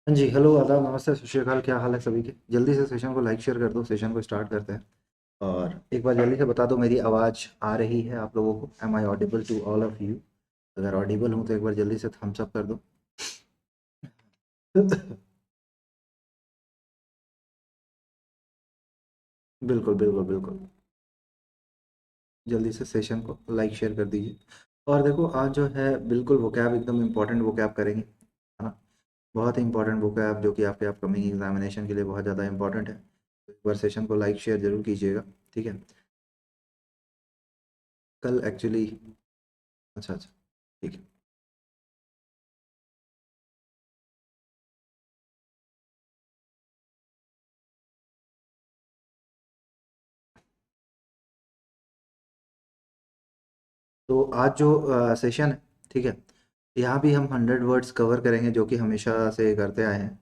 हाँ जी, हेलो, आदाब, नमस्ते, सत श्री अकाल। क्या हाल है सभी के? जल्दी से सेशन को लाइक शेयर कर दो, सेशन को स्टार्ट करते हैं। और एक बार जल्दी से बता दो, मेरी आवाज़ आ रही है आप लोगों को? Am I audible to all of you? अगर ऑडिबल हूँ तो एक बार जल्दी से थम्स अप कर दो। बिल्कुल बिल्कुल बिल्कुल। जल्दी से सेशन को लाइक शेयर कर दीजिए। और देखो, आज जो है बिल्कुल वोकैब एकदम इम्पोर्टेंट वोकैब करेंगे, है ना? बहुत ही इंपॉर्टेंट वोकैब जो कि आपके अपकमिंग एग्जामिनेशन के लिए बहुत ज़्यादा इंपॉर्टेंट है। तो एक बार सेशन को लाइक शेयर जरूर कीजिएगा। ठीक है। कल एक्चुअली, अच्छा अच्छा, ठीक है। तो आज जो सेशन है, ठीक है, यहाँ भी हम 100 वर्ड्स कवर करेंगे जो कि हमेशा से करते आए हैं।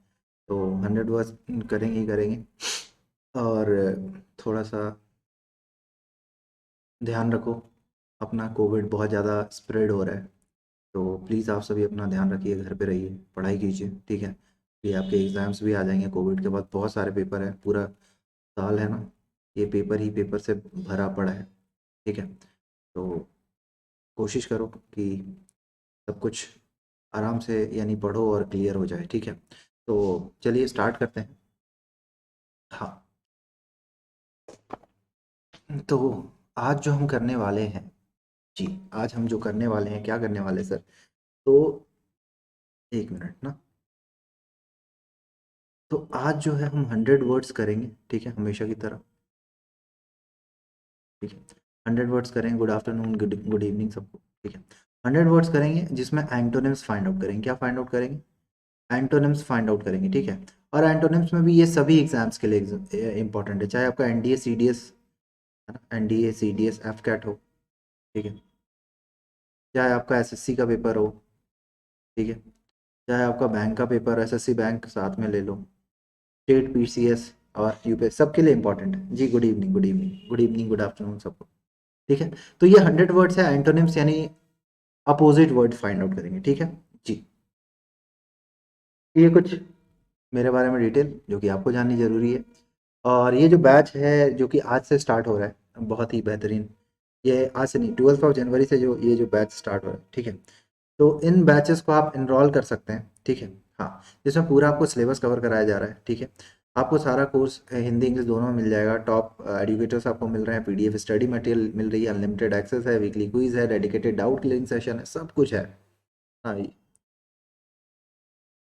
तो 100 वर्ड्स करेंगे ही करेंगे। और थोड़ा सा ध्यान रखो अपना, कोविड बहुत ज़्यादा स्प्रेड हो रहा है। तो प्लीज़ आप सभी अपना ध्यान रखिए, घर पे रहिए, पढ़ाई कीजिए। ठीक है। ये आपके एग्ज़ाम्स भी आ जाएंगे, कोविड के बाद बहुत सारे पेपर हैं, पूरा साल है ना, ये पेपर ही पेपर से भरा पड़ा है। ठीक है। तो कोशिश करो कि सब कुछ आराम से यानी पढ़ो और क्लियर हो जाए। ठीक है। तो चलिए स्टार्ट करते हैं। हाँ। तो आज जो हम करने वाले हैं, जी, आज हम जो करने वाले हैं, क्या करने वाले सर? तो एक मिनट ना। तो आज जो है हम 100 वर्ड्स करेंगे, ठीक है, हमेशा की तरह। ठीक है। 100 वर्ड्स करेंगे। Good afternoon, good good evening सबको। ठीक है। 100 वर्ड्स करेंगे जिसमें एंटोनिम्स फाइंड आउट करेंगे। क्या फाइंड आउट करेंगे? एंटोनिम्स फाइंड आउट करेंगे। ठीक है। और एंटोनिम्स में भी ये सभी एग्जाम्स के लिए इंपॉर्टेंट है, चाहे आपका एनडीए सीडीएस, है ना, एनडीए सीडीएस एफ कैट हो। ठीक है। चाहे आपका एसएससी का पेपर हो। ठीक है। चाहे आपका बैंक का पेपर, एसएससी बैंक साथ में ले लो, स्टेट पीसीएस और यूपीएस, सबके लिए इंपॉर्टेंट है जी। Good evening, good evening, good evening, good afternoon सबको। ठीक है। तो ये 100 वर्ड्स है, एंटोनिम्स यानी अपोजिट वर्ड फाइंड आउट करेंगे। ठीक है जी। ये कुछ मेरे बारे में डिटेल जो कि आपको जाननी ज़रूरी है। और ये जो बैच है जो कि आज से स्टार्ट हो रहा है, बहुत ही बेहतरीन। ये आज से नहीं, 12 जनवरी से जो ये जो बैच स्टार्ट हो रहा है। ठीक है। तो इन बैचेस को आप इनरोल कर सकते हैं। ठीक है। हाँ, जिसमें पूरा आपको सिलेबस कवर कराया जा रहा है। ठीक है। आपको सारा कोर्स हिंदी इंग्लिश दोनों में मिल जाएगा। टॉप एडुकेटर्स आपको मिल रहे हैं, पीडीएफ स्टडी मटेरियल मिल रही है, अनलिमिटेड एक्सेस है, वीकली क्विज है, डेडिकेटेड डाउट क्लियरिंग सेशन है, सब कुछ है। हाँ।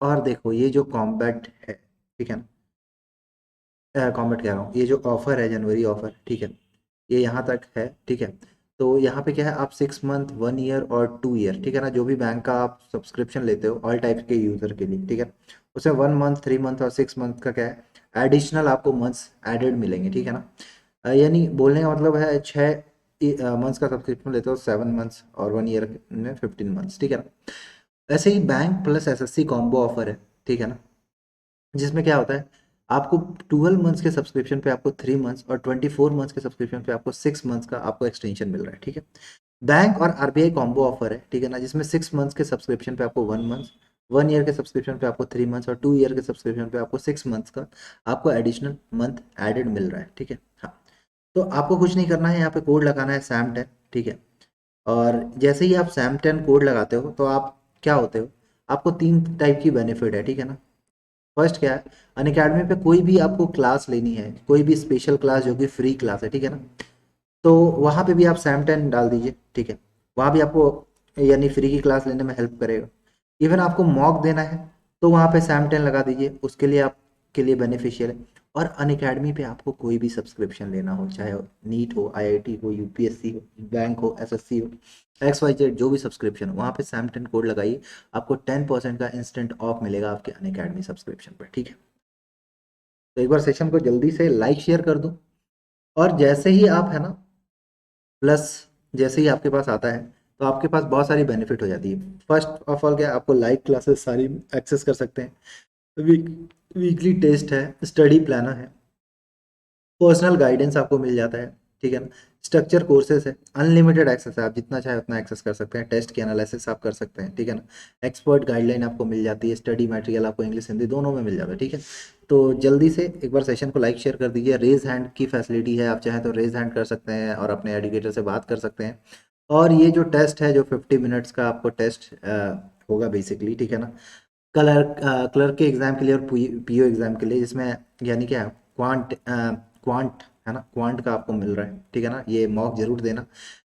और देखो, ये जो कॉम्बैट है, ठीक है ना, कॉम्बैट कह रहा हूँ, ये जो ऑफर है, जनवरी ऑफर, ठीक है, ये यहाँ तक है। ठीक है। तो यहाँ पे क्या है, आप 6 मंथ, 1 ईयर और 2 ईयर, ठीक है ना, जो भी बैंक का आप सब्सक्रिप्शन लेते हो ऑल टाइप्स के यूज़र के लिए, ठीक है, उसमें 1 मंथ, 3 मंथ और 6 मंथ का क्या है, एडिशनल आपको मंथ्स एडेड मिलेंगे। ठीक है ना। यानी बोलने का मतलब है, 6 मंथ्स का सब्सक्रिप्शन लेते हो, 7 मंथ्स, और 1 ईयर में 15 मंथ्स। ठीक है ना। ऐसे ही bank plus SSC combo offer है। ठीक है ना, जिसमें क्या होता है, आपको 12 मंथ्स के सब्सक्रिप्शन पे आपको 3 मंथ्स, और 24 मंथ्स के सब्सक्रिप्शन पे आपको 6 मंथ्स का आपको एक्सटेंशन मिल रहा है। ठीक है। बैंक और आरबीआई कॉम्बो ऑफर है। ठीक है ना, जिसमें 6 मंथ्स के सब्सक्रिप्शन पे आपको 1 मंथ, 1 ईयर के सब्सक्रिप्शन पे आपको 3 मंथ्स, और 2 ईयर के सब्सक्रिप्शन पे आपको 6 मंथ्स का आपको एडिशनल मंथ एडेड मिल रहा है। ठीक है। हाँ। तो आपको कुछ नहीं करना है, यहाँ पे कोड लगाना है SAM10। ठीक है। और जैसे ही आप SAM10 कोड लगाते हो तो आप क्या होते हो, आपको 3 टाइप की बेनिफिट है। ठीक है ना। फर्स्ट क्या है, अनअकैडमी पे कोई भी आपको क्लास लेनी है, कोई भी स्पेशल क्लास जो कि फ्री क्लास है, ठीक है ना, तो वहाँ पे भी आप SAM10 डाल दीजिए। ठीक है। वहाँ भी आपको यानी फ्री की क्लास लेने में हेल्प करेगा। इवन आपको मॉक देना है तो वहाँ पे SAM10 लगा दीजिए, उसके लिए आपके लिए बेनिफिशियल है। और अनअकैडमी पे आपको कोई भी सब्सक्रिप्शन लेना हो, चाहे नीट हो, आईआईटी हो, यूपीएससी हो, बैंक हो, एसएससी हो, XYZ, जो भी सब्सक्रिप्शन हो, वहाँ पे SAM10 कोड लगाइए, आपको 10% का इंस्टेंट ऑफ मिलेगा आपके अनअकैडमी सब्सक्रिप्शन पर। ठीक है। तो एक बार सेशन को जल्दी से लाइक शेयर कर दो। और जैसे ही आप, है ना, प्लस जैसे ही आपके पास आता है तो आपके पास बहुत सारी बेनिफिट हो जाती है। फर्स्ट ऑफ ऑल क्या है, आपको लाइव क्लासेस सारी एक्सेस कर सकते हैं। वीकली टेस्ट है, स्टडी प्लानर है, पर्सनल गाइडेंस आपको मिल जाता है, ठीक है ना। स्ट्रक्चर कोर्सेज है, अनलिमिटेड एक्सेस है, आप जितना चाहे उतना एक्सेस कर सकते हैं, टेस्ट की एनालिसिस आप कर सकते हैं, ठीक है ना। एक्सपर्ट गाइडलाइन आपको मिल जाती है, स्टडी मटेरियल आपको इंग्लिश हिंदी दोनों में मिल जाता है, ठीक है। तो जल्दी से एक बार सेशन को लाइक शेयर कर दीजिए। रेज हैंड की फैसिलिटी है, आप चाहें तो रेज हैंड कर सकते हैं और अपने एडुकेटर से बात कर सकते हैं। और ये जो टेस्ट है, जो 50 मिनट्स का आपको टेस्ट होगा बेसिकली, ठीक है ना। क्लर्क के एग्ज़ाम के लिए और पीओ एग्ज़ाम के लिए, जिसमें यानी क्या क्वांट है ना, क्वांट का आपको मिल रहा है, ठीक है ना। ये मॉक जरूर देना।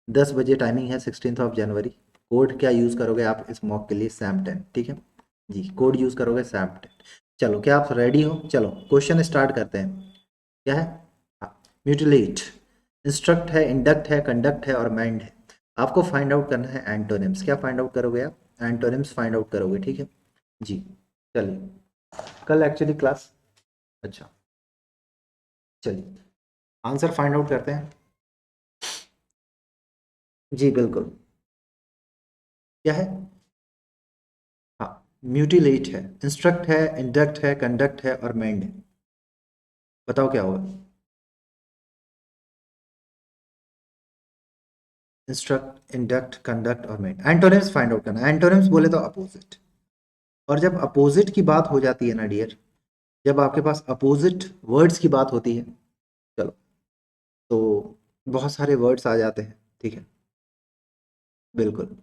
10 बजे टाइमिंग है, 16 जनवरी। कोड क्या यूज़ करोगे आप इस मॉक के लिए? SAM10, ठीक है जी। कोड यूज़ करोगे SAM10। चलो, क्या आप रेडी हो? चलो क्वेश्चन स्टार्ट करते हैं। क्या है? म्यूटिलेट। इंस्ट्रक्ट है, इंडक्ट है, कंडक्ट है और मैंड है। आपको फाइंड आउट करना है एंटोनिम्स। क्या फाइंड आउट करोगे आप? एंटोनिम्स फाइंड आउट करोगे, ठीक है जी। चलिए, कल एक्चुअली क्लास, अच्छा चलिए आंसर फाइंड आउट करते हैं। जी बिल्कुल। क्या है? हाँ, म्यूटिलेट है, इंस्ट्रक्ट है, इंडक्ट है, कंडक्ट है और मैंड है। बताओ क्या होगा? इंस्ट्रक्ट, इंडक्ट, कंडक्ट और मैंड। एंटोनिम्स फाइंड आउट करना है। एंटोनिम्स बोले तो अपोजिट। और जब अपोजिट की बात हो जाती है ना डियर, जब आपके पास अपोजिट वर्ड्स की बात होती है, चलो, तो बहुत सारे वर्ड्स आ जाते हैं, ठीक है। बिल्कुल।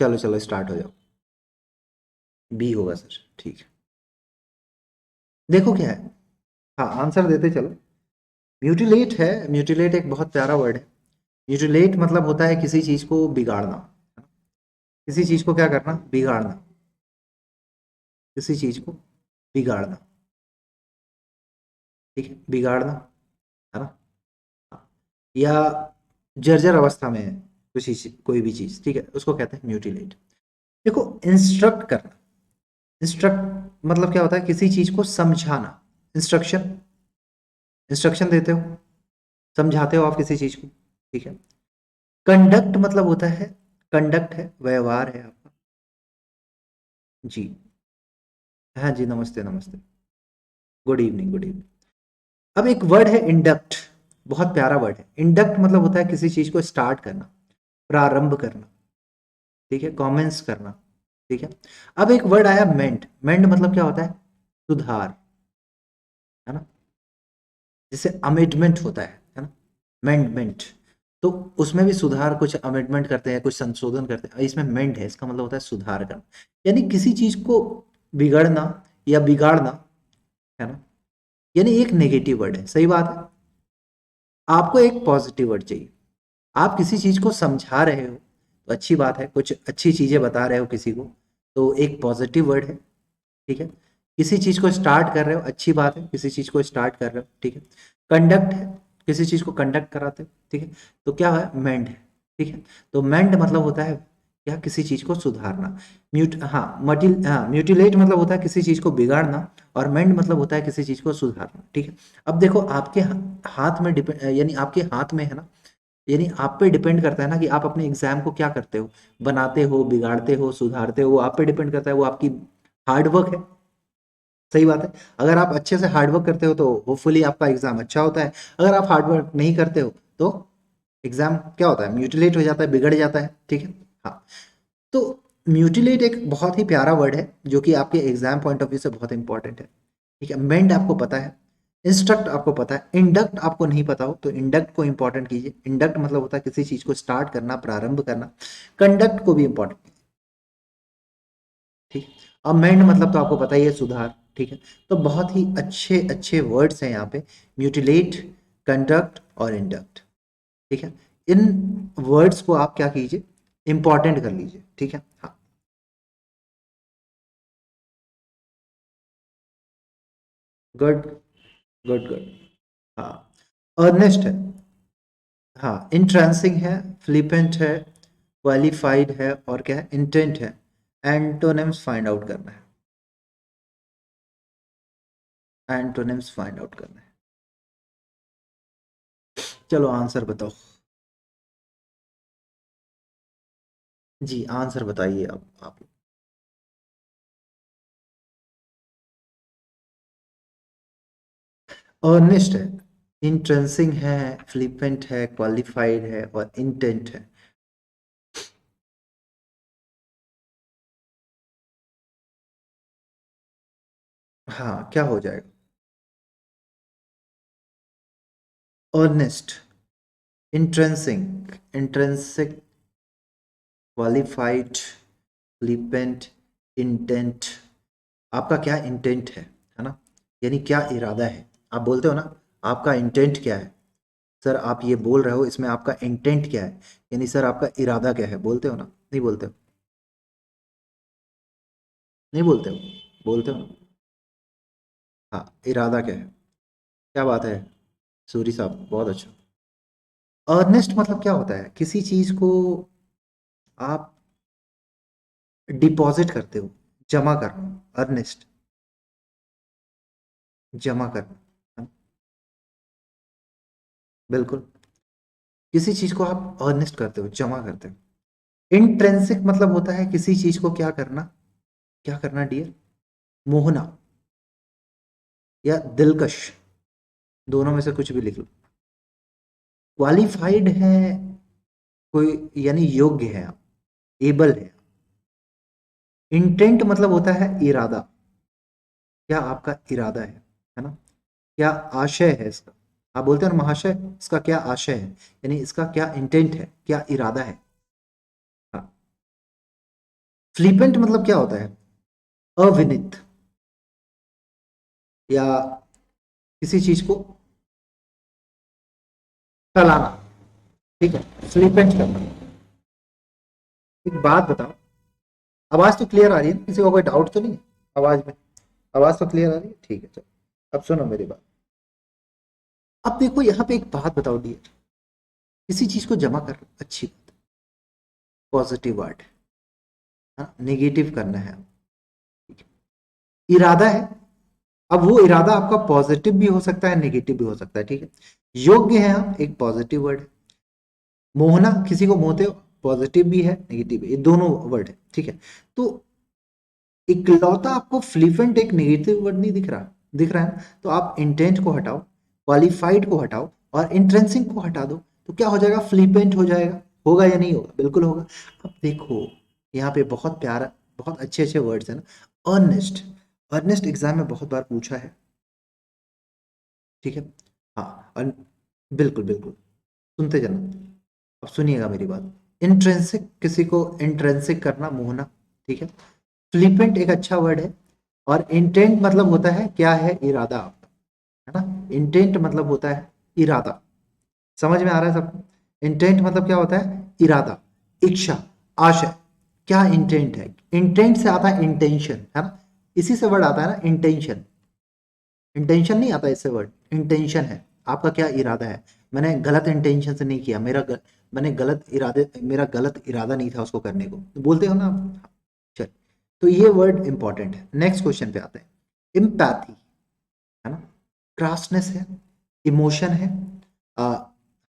चलो चलो स्टार्ट हो जाओ। बी होगा सर, ठीक है। देखो क्या है, हाँ आंसर देते चलो। म्यूटिलेट है, म्यूटिलेट एक बहुत प्यारा वर्ड है। म्यूटिलेट मतलब होता है किसी चीज को बिगाड़ना। किसी चीज को क्या करना? बिगाड़ना। किसी चीज को बिगाड़ना, ठीक है, बिगाड़ना, है ना। हाँ। या जर्जर अवस्था में है कोई भी चीज, ठीक है, उसको कहते हैं म्यूटिलेट। देखो, इंस्ट्रक्ट करना। इंस्ट्रक्ट मतलब क्या होता है? किसी चीज को समझाना। इंस्ट्रक्शन, इंस्ट्रक्शन देते हो, समझाते हो आप किसी चीज को, ठीक है। कंडक्ट मतलब होता है, कंडक्ट है, व्यवहार है आपका। जी, हाँ जी, नमस्ते नमस्ते, गुड इवनिंग, गुड इवनिंग। अब एक वर्ड है इंडक्ट, बहुत प्यारा वर्ड है। इंडक्ट मतलब होता है किसी चीज को स्टार्ट करना, प्रारंभ करना, ठीक है, कमेंस करना, ठीक है। अब एक वर्ड आया मेंट। मेंट मतलब क्या होता है? सुधार, है ना। जैसे अमेंडमेंट होता है ना, मेंडमेंट। तो उसमें भी सुधार, कुछ अमेंडमेंट करते हैं, कुछ संशोधन करते हैं, इसमें मेंट है, इसका मतलब होता है सुधार करना। यानी किसी चीज को बिगड़ना या बिगाड़ना, है ना। यानी एक नेगेटिव वर्ड है, सही बात है। आपको एक पॉजिटिव वर्ड चाहिए। आप किसी चीज को समझा रहे हो तो अच्छी बात है, कुछ अच्छी चीजें बता रहे हो किसी को, तो एक पॉजिटिव वर्ड है, ठीक है। किसी चीज को स्टार्ट कर रहे हो, अच्छी बात है, किसी चीज को स्टार्ट कर रहे हो, ठीक है। कंडक्ट है, किसी चीज को कंडक्ट कराते हो, ठीक है। तो क्या है? मेंड है, ठीक है। तो मेंड मतलब होता है क्या? किसी चीज को सुधारना। म्यूटिलेट मतलब होता है किसी चीज को बिगाड़ना, और मेंड मतलब होता है किसी चीज को सुधारना, ठीक है। अब देखो, आपके हाथ में डिपेंड, यानी आपके हाथ में है ना, यानी आप पे डिपेंड करता है ना कि आप अपने एग्जाम को क्या करते हो, बनाते हो, बिगाड़ते हो, सुधारते हो, वो आप पे डिपेंड करता है, वो आपकी हार्ड वर्क है। सही बात है। अगर आप अच्छे से हार्ड वर्क करते हो तो होपफुली आपका एग्जाम अच्छा होता है। अगर आप हार्ड वर्क नहीं करते हो तो एग्जाम क्या होता है? म्यूटिलेट हो जाता है, बिगड़ जाता है, ठीक है। हाँ, तो म्यूटिलेट एक बहुत ही प्यारा वर्ड है, जो कि आपके एग्जाम पॉइंट ऑफ व्यू से बहुत इंपॉर्टेंट है, ठीक है। मेंड आपको पता है, इंस्ट्रक्ट आपको पता है, इंडक्ट आपको नहीं पता हो तो इंडक्ट को इंपॉर्टेंट कीजिए। इंडक्ट मतलब होता है किसी चीज को स्टार्ट करना, प्रारंभ करना। कंडक्ट को भी इंपॉर्टेंट, ठीक। अब मेंड मतलब तो आपको पता ही है, सुधार, ठीक है। तो बहुत ही अच्छे अच्छे वर्ड्स हैं यहाँ पे, म्यूटिलेट, कंडक्ट और इंडक्ट, ठीक है। इन वर्ड्स को आप क्या कीजिए? इंपॉर्टेंट कर लीजिए, ठीक है। हाँ, गुड, गुड गुड। हाँ, अर्नेस्ट है, हाँ, इंट्रांसिंग है, फ्लिपेंट है, क्वालिफाइड है और क्या है? इंटेंट है। एंटोनिम्स फाइंड आउट करना है, एंटोनिम्स फाइंड आउट करना है। चलो आंसर बताओ। जी आंसर बताइए आप। अर्नेस्ट है, इंट्रेंसिंग है, फ्लिपेंट है, क्वालिफाइड है और इंटेंट है। हाँ, क्या हो जाएगा? Earnest, entrancing, intrinsic, qualified, flippant, intent. आपका क्या इंटेंट है ना? यानी क्या इरादा है? आप बोलते हो ना, आपका इंटेंट क्या है? सर आप ये बोल रहे हो, इसमें आपका इंटेंट क्या है? यानी सर आपका इरादा क्या है? बोलते हो ना? नहीं बोलते हो? नहीं बोलते हो? बोलते हो ना? हाँ, इरादा क्या है? क्या बात है सूरी साहब, बहुत अच्छा। अर्नेस्ट मतलब क्या होता है? किसी चीज को आप डिपॉजिट करते हो, जमा करना, अर्नेस्ट, जमा करना। हाँ, बिल्कुल। किसी चीज को आप अर्नेस्ट करते हो, जमा करते हो। इंट्रेंसिक मतलब होता है किसी चीज को क्या करना? क्या करना डियर? मोहना या दिलकश, दोनों में से कुछ भी लिख लो। क्वालिफाइड है कोई, यानी योग्य है आप, एबल है। इंटेंट मतलब होता है इरादा, क्या आपका इरादा है ना? क्या आशय है इसका? आप बोलते हैं ना महाशय, इसका क्या आशय है, यानी इसका क्या इंटेंट है, क्या इरादा है। हाँ। फ्लिपेंट मतलब क्या होता है? अविनित, या किसी चीज को फैलाना। ठीक है, फ्लिपेंट करना। एक बात बताओ, आवाज तो क्लियर आ रही है ना? किसी को कोई डाउट तो नहीं है आवाज में? आवाज तो क्लियर आ रही है, ठीक है चलो। अब सुनो मेरी बात। अब देखो यहाँ पे एक बात बताओ डियर, किसी चीज को जमा कर, अच्छी बात, पॉजिटिव वर्ड, हाँ, नेगेटिव करना है, ठीक है। इरादा है, अब वो इरादा आपका पॉजिटिव भी हो सकता है, नेगेटिव भी हो सकता है, ठीक है। योग्य है आप, एक पॉजिटिव वर्ड है। मोहना, किसी को मोहते हो, पॉजिटिव भी है, नेगेटिव भी, ये दोनों वर्ड है, ठीक है। तो इकलौता आपको फ्लिपेंट एक नेगेटिव वर्ड नहीं दिख रहा? दिख रहा है ना? तो आप इंटेंट को हटाओ, क्वालिफाइड को हटाओ और इंट्रेंसिंग को हटा दो, तो क्या हो जाएगा? फ्लिपेंट हो जाएगा। होगा या नहीं होगा? बिल्कुल होगा। अब देखो, यहाँ पे बहुत प्यारा, बहुत अच्छे अच्छे वर्ड्स है ना। अर्नेस्ट, अर्नेस्ट एग्जाम में बहुत बार पूछा है, ठीक है। हाँ, और बिल्कुल बिल्कुल, सुनते जाना। अब सुनिएगा मेरी बात। इंट्रेंसिक, किसी को इंट्रेंसिक करना, मोहना, ठीक है। फ्लिपेंट एक अच्छा वर्ड है। और इंटेंट मतलब होता है क्या है, इरादा आपका, है ना? इंटेंट मतलब होता है इरादा। समझ में आ रहा है सबको? इंटेंट मतलब क्या होता है? इरादा, इच्छा, आशय। क्या इंटेंट है? इंटेंट से आता है इंटेंशन, है ना? इसी से वर्ड आता है ना, इंटेंशन। इंटेंशन नहीं आता इससे वर्ड, इंटेंशन है आपका क्या इरादा है। मैंने गलत इंटेंशन से नहीं किया, मैंने गलत इरादे, मेरा गलत इरादा नहीं था उसको करने को, तो बोलते हो ना आप। चल, तो ये वर्ड इंपॉर्टेंट है। नेक्स्ट क्वेश्चन पे आते हैं। इम्पैथी, है ना? क्रासनेस है, इमोशन है,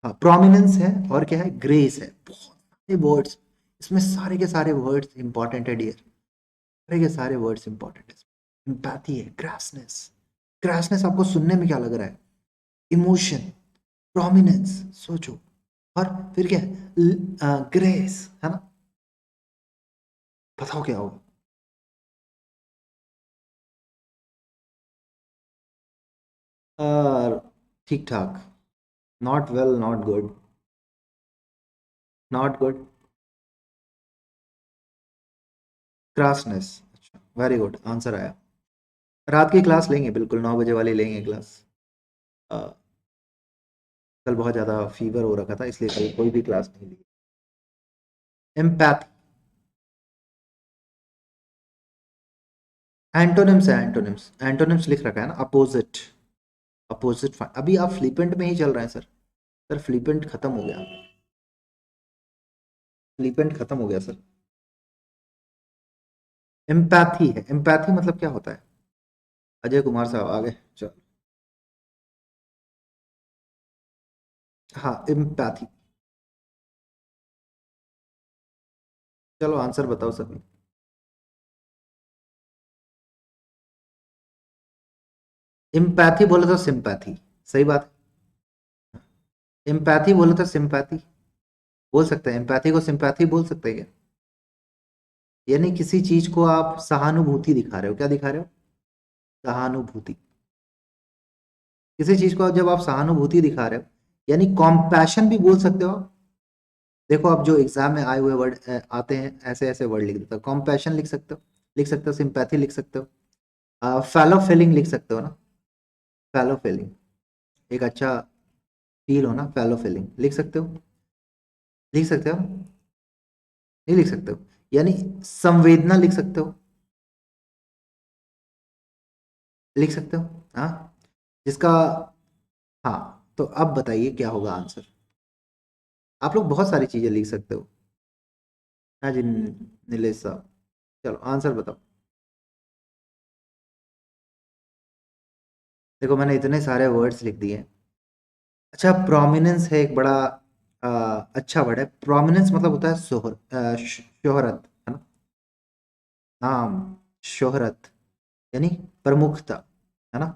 प्रोमिनेंस है, और क्या है? ग्रेस है। बहुत सारे वर्ड्स, इसमें सारे के सारे वर्ड्स इंपॉर्टेंट है डियर, सारे के सारे वर्ड्स इंपॉर्टेंट है। इम्पैथी है, क्रासनेस, क्रासनेस आपको सुनने में क्या लग रहा है? इमोशन, प्रोमिनेंस, सोचो। और फिर क्या है? ग्रेस, है ना? बताओ क्या होगा? ठीक ठाक, not well, not good, not good, crassness. अच्छा, वेरी गुड, आंसर आया। रात की क्लास लेंगे, बिल्कुल 9 बजे वाली लेंगे क्लास। अ, कल बहुत ज़्यादा फीवर हो रखा था, इसलिए कल कोई भी क्लास नहीं ली। एम्पैथी, एंटोनिम्स है, एंटोनिम्स, एंटोनिम्स लिख रखा है ना, अपोजिट, अपोजिट। अभी आप फ्लिपेंट में ही चल रहे हैं सर। सर फ्लिपेंट खत्म हो गया, फ्लिपेंट खत्म हो गया सर। एम्पैथी है, एम्पैथी मतलब क्या होता है? अजय कुमार साहब आगे, चलो। हाँ, एम्पैथी, चलो आंसर बताओ सर। एम्पैथी बोले तो सिंपैथी, सही बात है। एम्पैथी बोले तो सिंपैथी बोल सकते हैं, एम्पैथी को सिंपैथी बोल सकते हैं क्या? यानी किसी चीज को आप सहानुभूति दिखा रहे हो, क्या दिखा रहे हो? सहानुभूति। किसी चीज को जब आप सहानुभूति दिखा रहे हो, यानी कॉम्पैशन भी बोल सकते हो आप। देखो अब जो एग्जाम में आए हुए वर्ड आते हैं, ऐसे ऐसे वर्ड लिख देते हो, कॉम्पैशन लिख सकते हो, लिख सकते हो, सिंपैथी लिख सकते हो, फेलो फीलिंग लिख सकते हो ना, फेलो फीलिंग, एक अच्छा फील हो ना, फेलो फीलिंग लिख सकते हो, लिख सकते हो, नहीं लिख सकते हो, यानी संवेदना लिख सकते हो, लिख सकते हो, हाँ, जिसका, हाँ, तो अब बताइए क्या होगा आंसर। आप लोग बहुत सारी चीजें लिख सकते हो। हाँ जी नीलेश साहब, चलो आंसर बताओ। देखो मैंने इतने सारे वर्ड्स लिख दिए हैं। अच्छा, प्रोमिनेंस है एक बड़ा अच्छा वर्ड है। प्रोमिनेंस मतलब होता है शोहरत, है ना, नाम, शोहरत, यानी प्रमुखता, है ना।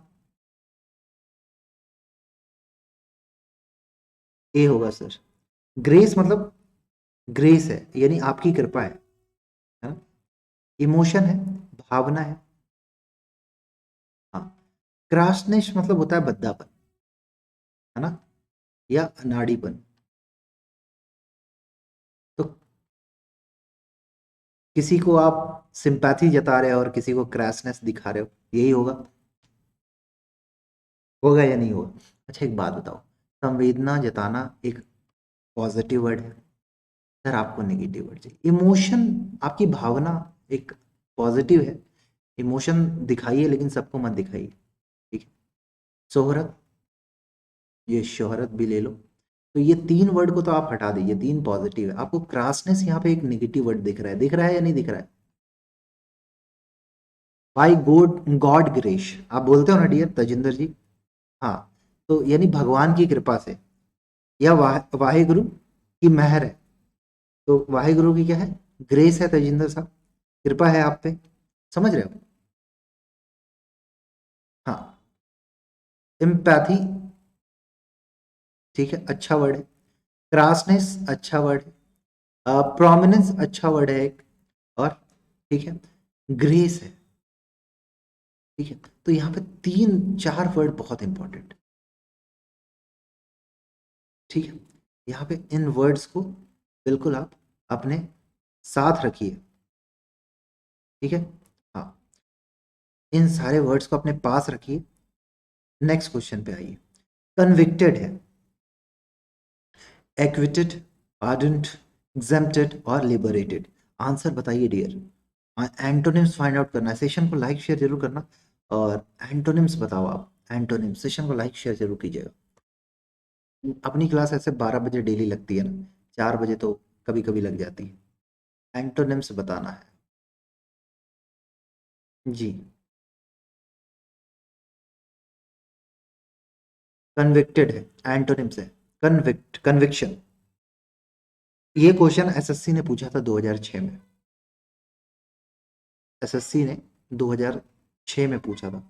ए होगा सर। ग्रेस मतलब, ग्रेस है यानी आपकी कृपा है ना। इमोशन है, भावना हाँ। क्रासनेस मतलब होता है बद्दापन, है ना, या अनाड़ीपन। तो किसी को आप सिंपैथी जता रहे हो और किसी को क्रैशनेस दिखा रहे हो, यही होगा, होगा या नहीं होगा? अच्छा एक बात बताओ, संवेदना जताना एक पॉजिटिव वर्ड है सर, आपको नेगेटिव वर्ड चाहिए। इमोशन, आपकी भावना एक पॉजिटिव है, इमोशन दिखाइए लेकिन सबको मत दिखाइए, ठीक है। शोहरत, ये शोहरत भी ले लो। तो ये तीन वर्ड को तो आप हटा दीजिए, तीन पॉजिटिव है, आपको क्रासनेस यहाँ पे एक नेगेटिव वर्ड दिख रहा है, दिख रहा है या नहीं दिख रहा है? बाई गॉड, गॉड ग्रेश आप बोलते हो ना डियर तजिंदर जी, हाँ, तो यानी भगवान की कृपा से, या वाहेगुरु की मेहर है। तो वाहेगुरु की क्या है? ग्रेस है तजिंदर साहब, कृपा है आप पे, समझ रहे हो? हाँ, एम्पैथी, ठीक है, अच्छा वर्ड है। क्रासनेस अच्छा वर्ड है, प्रोमिनेंस अच्छा वर्ड है एक, और ठीक है, ग्रेस है, ठीक है। तो यहाँ पे तीन चार वर्ड बहुत इंपॉर्टेंट, ठीक है। यहाँ पे इन वर्ड्स को बिल्कुल आप अपने साथ रखिए, ठीक है, हाँ, इन सारे वर्ड्स को अपने पास रखिए। नेक्स्ट क्वेश्चन पे आइए। कन्विक्टेड है, एक्विटेड, पार्डन्ड, एग्जेम्प्टेड और लिबरेटेड। आंसर बताइए डियर। एंटोनिम्स फाइंड आउट करना है, सेशन को लाइक शेयर जरूर करना, और एंटोनिम्स बताओ आप, एंटोनिम्स, सेशन को लाइक शेयर जरूर कीजिएगा। अपनी क्लास ऐसे 12 बजे डेली लगती है ना, 4 बजे तो कभी कभी लग जाती है। एंटोनिम्स बताना है जी। कन्विक्टेड है, एंटोनिम्स है कन्विक्ट, कन्विक्शन। ये क्वेश्चन एसएससी ने पूछा था 2006 में, एसएससी ने 2006 में पूछा था।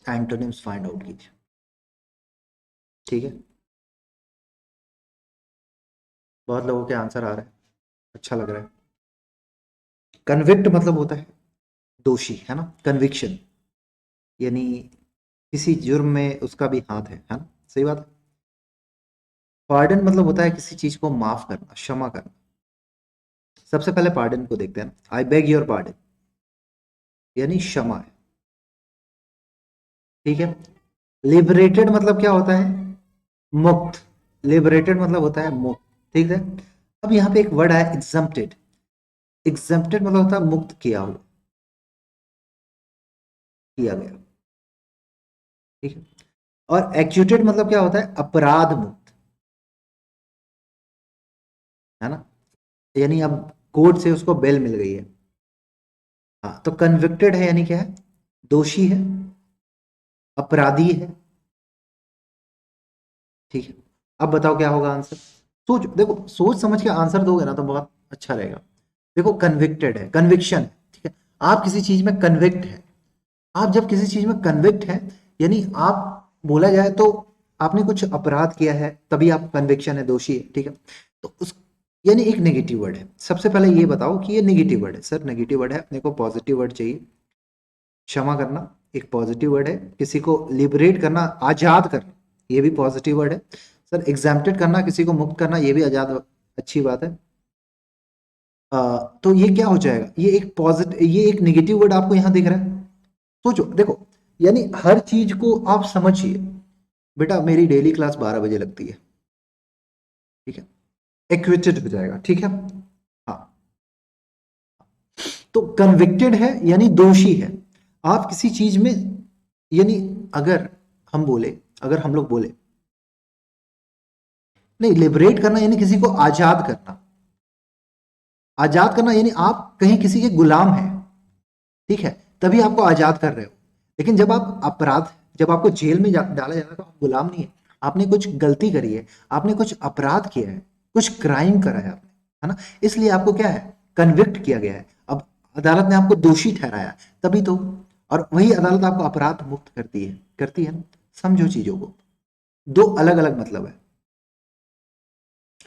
एंटोनिम्स फाइंड आउट कीजिए, ठीक है। बहुत लोगों के आंसर आ रहे हैं, अच्छा लग रहा है। कन्विक्ट मतलब होता है दोषी, है ना, कन्विक्शन यानी किसी जुर्म में उसका भी हाथ है ना, सही बात है। पार्डन मतलब होता है किसी चीज को माफ करना, क्षमा करना। सबसे पहले पार्डन को देखते हैं ना, आई बेग योर पार्डन, यानी क्षमा है, ठीक है। लिबरेटेड मतलब क्या होता है? मुक्त, लिबरेटेड मतलब होता है मुक्त, ठीक है। अब यहाँ पे एक वर्ड है एग्जम्प्टेड, एग्जम्प्टेड मतलब होता है मुक्त किया हुआ, किया गया, ठीक है। और एक्यूटेड मतलब क्या होता है? अपराध मुक्त, है ना, यानी अब कोर्ट से उसको बेल मिल गई है। हाँ, तो कन्विक्टेड है यानी क्या है? दोषी है, अपराधी है, ठीक है। अब बताओ क्या होगा आंसर। सोच, देखो सोच समझ के आंसर दोगे ना तो बहुत अच्छा रहेगा। देखो कन्विक्टेड है, कन्विक्शन है, ठीक है। आप किसी चीज में कन्विक्ट है, आप जब किसी चीज में कन्विक्ट है, यानी आप बोला जाए तो आपने कुछ अपराध किया है तभी आप कन्विक्शन है, दोषी है, ठीक है। तो उस यानी एक नेगेटिव वर्ड है। सबसे पहले ये बताओ कि ये नेगेटिव वर्ड है। सर नेगेटिव वर्ड है, अपने को पॉजिटिव वर्ड चाहिए। क्षमा करना एक पॉजिटिव वर्ड है। किसी को लिबरेट करना, आजाद करना, ये भी पॉजिटिव वर्ड है। सर एग्जाम्प्टेड करना, किसी को मुक्त करना, ये भी आजाद, अच्छी बात है। तो ये क्या हो जाएगा, ये एक पॉजिटिव, ये एक नेगेटिव वर्ड आपको यहां दिख रहा है। सोचो देखो, यानी हर चीज को आप समझिए। बेटा मेरी डेली क्लास 12 बजे लगती है, ठीक है, एक्विटेड हो जाएगा, ठीक है। हाँ, तो कन्विक्टेड है यानी दोषी है। आप किसी चीज में, यानी अगर हम बोले, अगर हम लोग बोले नहीं, लिबरेट करना यानी किसी को आजाद करना। आजाद करना यानी आप कहीं किसी के गुलाम हैं, ठीक है, तभी आपको आजाद कर रहे हो। लेकिन जब आप अपराध, जब आपको जेल में डाला जाएगा तो आप गुलाम नहीं है। आपने कुछ गलती करी है, आपने कुछ अपराध किया है, कुछ क्राइम करा है आपने, है ना। इसलिए आपको क्या है, कन्विक्ट किया गया है। अब अदालत ने आपको दोषी ठहराया, तभी तो। और वही अदालत आपको अपराध मुक्त करती है ना। समझो चीजों को, दो अलग अलग मतलब है।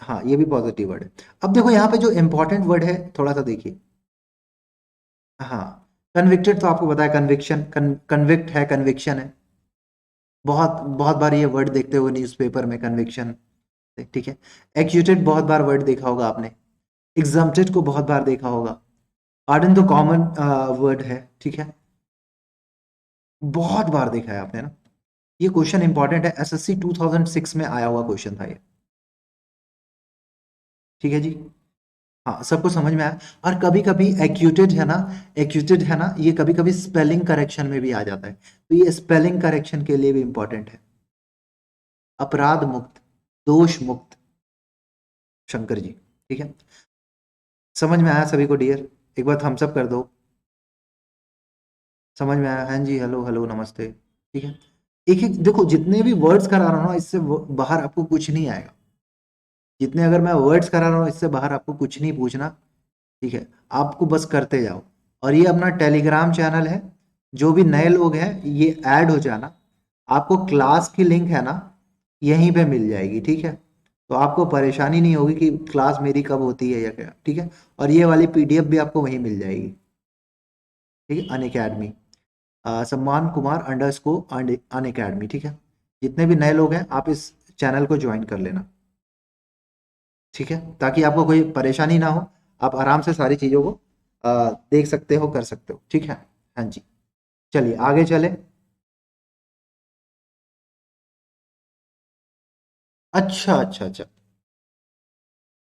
हाँ, ये भी पॉजिटिव वर्ड है। अब देखो यहाँ पे जो इंपॉर्टेंट वर्ड है, थोड़ा सा देखिए। हाँ, कन्विक्टेड तो आपको पता है, कन्विक्शन, कन्विक्ट है, कन्विक्शन है। बहुत बहुत बार ये वर्ड देखते हो न्यूज़पेपर में, कन्विक्शन, ठीक है। एक्यूटेड बहुत बार वर्ड देखा होगा आपने। एग्जम्प्टेड को बहुत बार देखा होगा। पार्डन तो कॉमन वर्ड है, ठीक है, बहुत बार देखा है आपने ना। ये क्वेश्चन इंपॉर्टेंट है, एसएससी 2006 में आया हुआ क्वेश्चन था ये, ठीक है जी। हाँ, सबको समझ में आया। और कभी कभी एक्यूटेड है ना, एक्यूटेड है ना, ये कभी कभी स्पेलिंग करेक्शन में भी आ जाता है, तो ये स्पेलिंग करेक्शन के लिए भी इंपॉर्टेंट है। अपराध मुक्त, दोष मुक्त, शंकर जी, ठीक है। समझ में आया सभी को डियर? एक बार थम्स अप कर दो। समझ में आया? हाँ जी, हेलो हेलो नमस्ते, ठीक है। एक एक देखो, जितने भी वर्ड्स करा रहा हूँ ना, इससे बाहर आपको कुछ नहीं आएगा। जितने अगर मैं वर्ड्स करा रहा हूँ, इससे बाहर आपको कुछ नहीं पूछना, ठीक है। आपको बस करते जाओ। और ये अपना टेलीग्राम चैनल है, जो भी नए लोग हैं ये ऐड हो जाना। आपको क्लास की लिंक है ना, यहीं पे मिल जाएगी, ठीक है। तो आपको परेशानी नहीं होगी कि क्लास मेरी कब होती है या क्या, ठीक है। और ये वाली पीडीएफ भी आपको वहीं मिल जाएगी, ठीक है। अन अकेडमी, सम्मान कुमार अंडरस्कोर अन अकेडमी, ठीक है। जितने भी नए लोग हैं आप इस चैनल को ज्वाइन कर लेना, ठीक है, ताकि आपको कोई परेशानी ना हो। आप आराम से सारी चीज़ों को देख सकते हो, कर सकते हो, ठीक है। हाँ जी, चलिए आगे चले। अच्छा अच्छा अच्छा,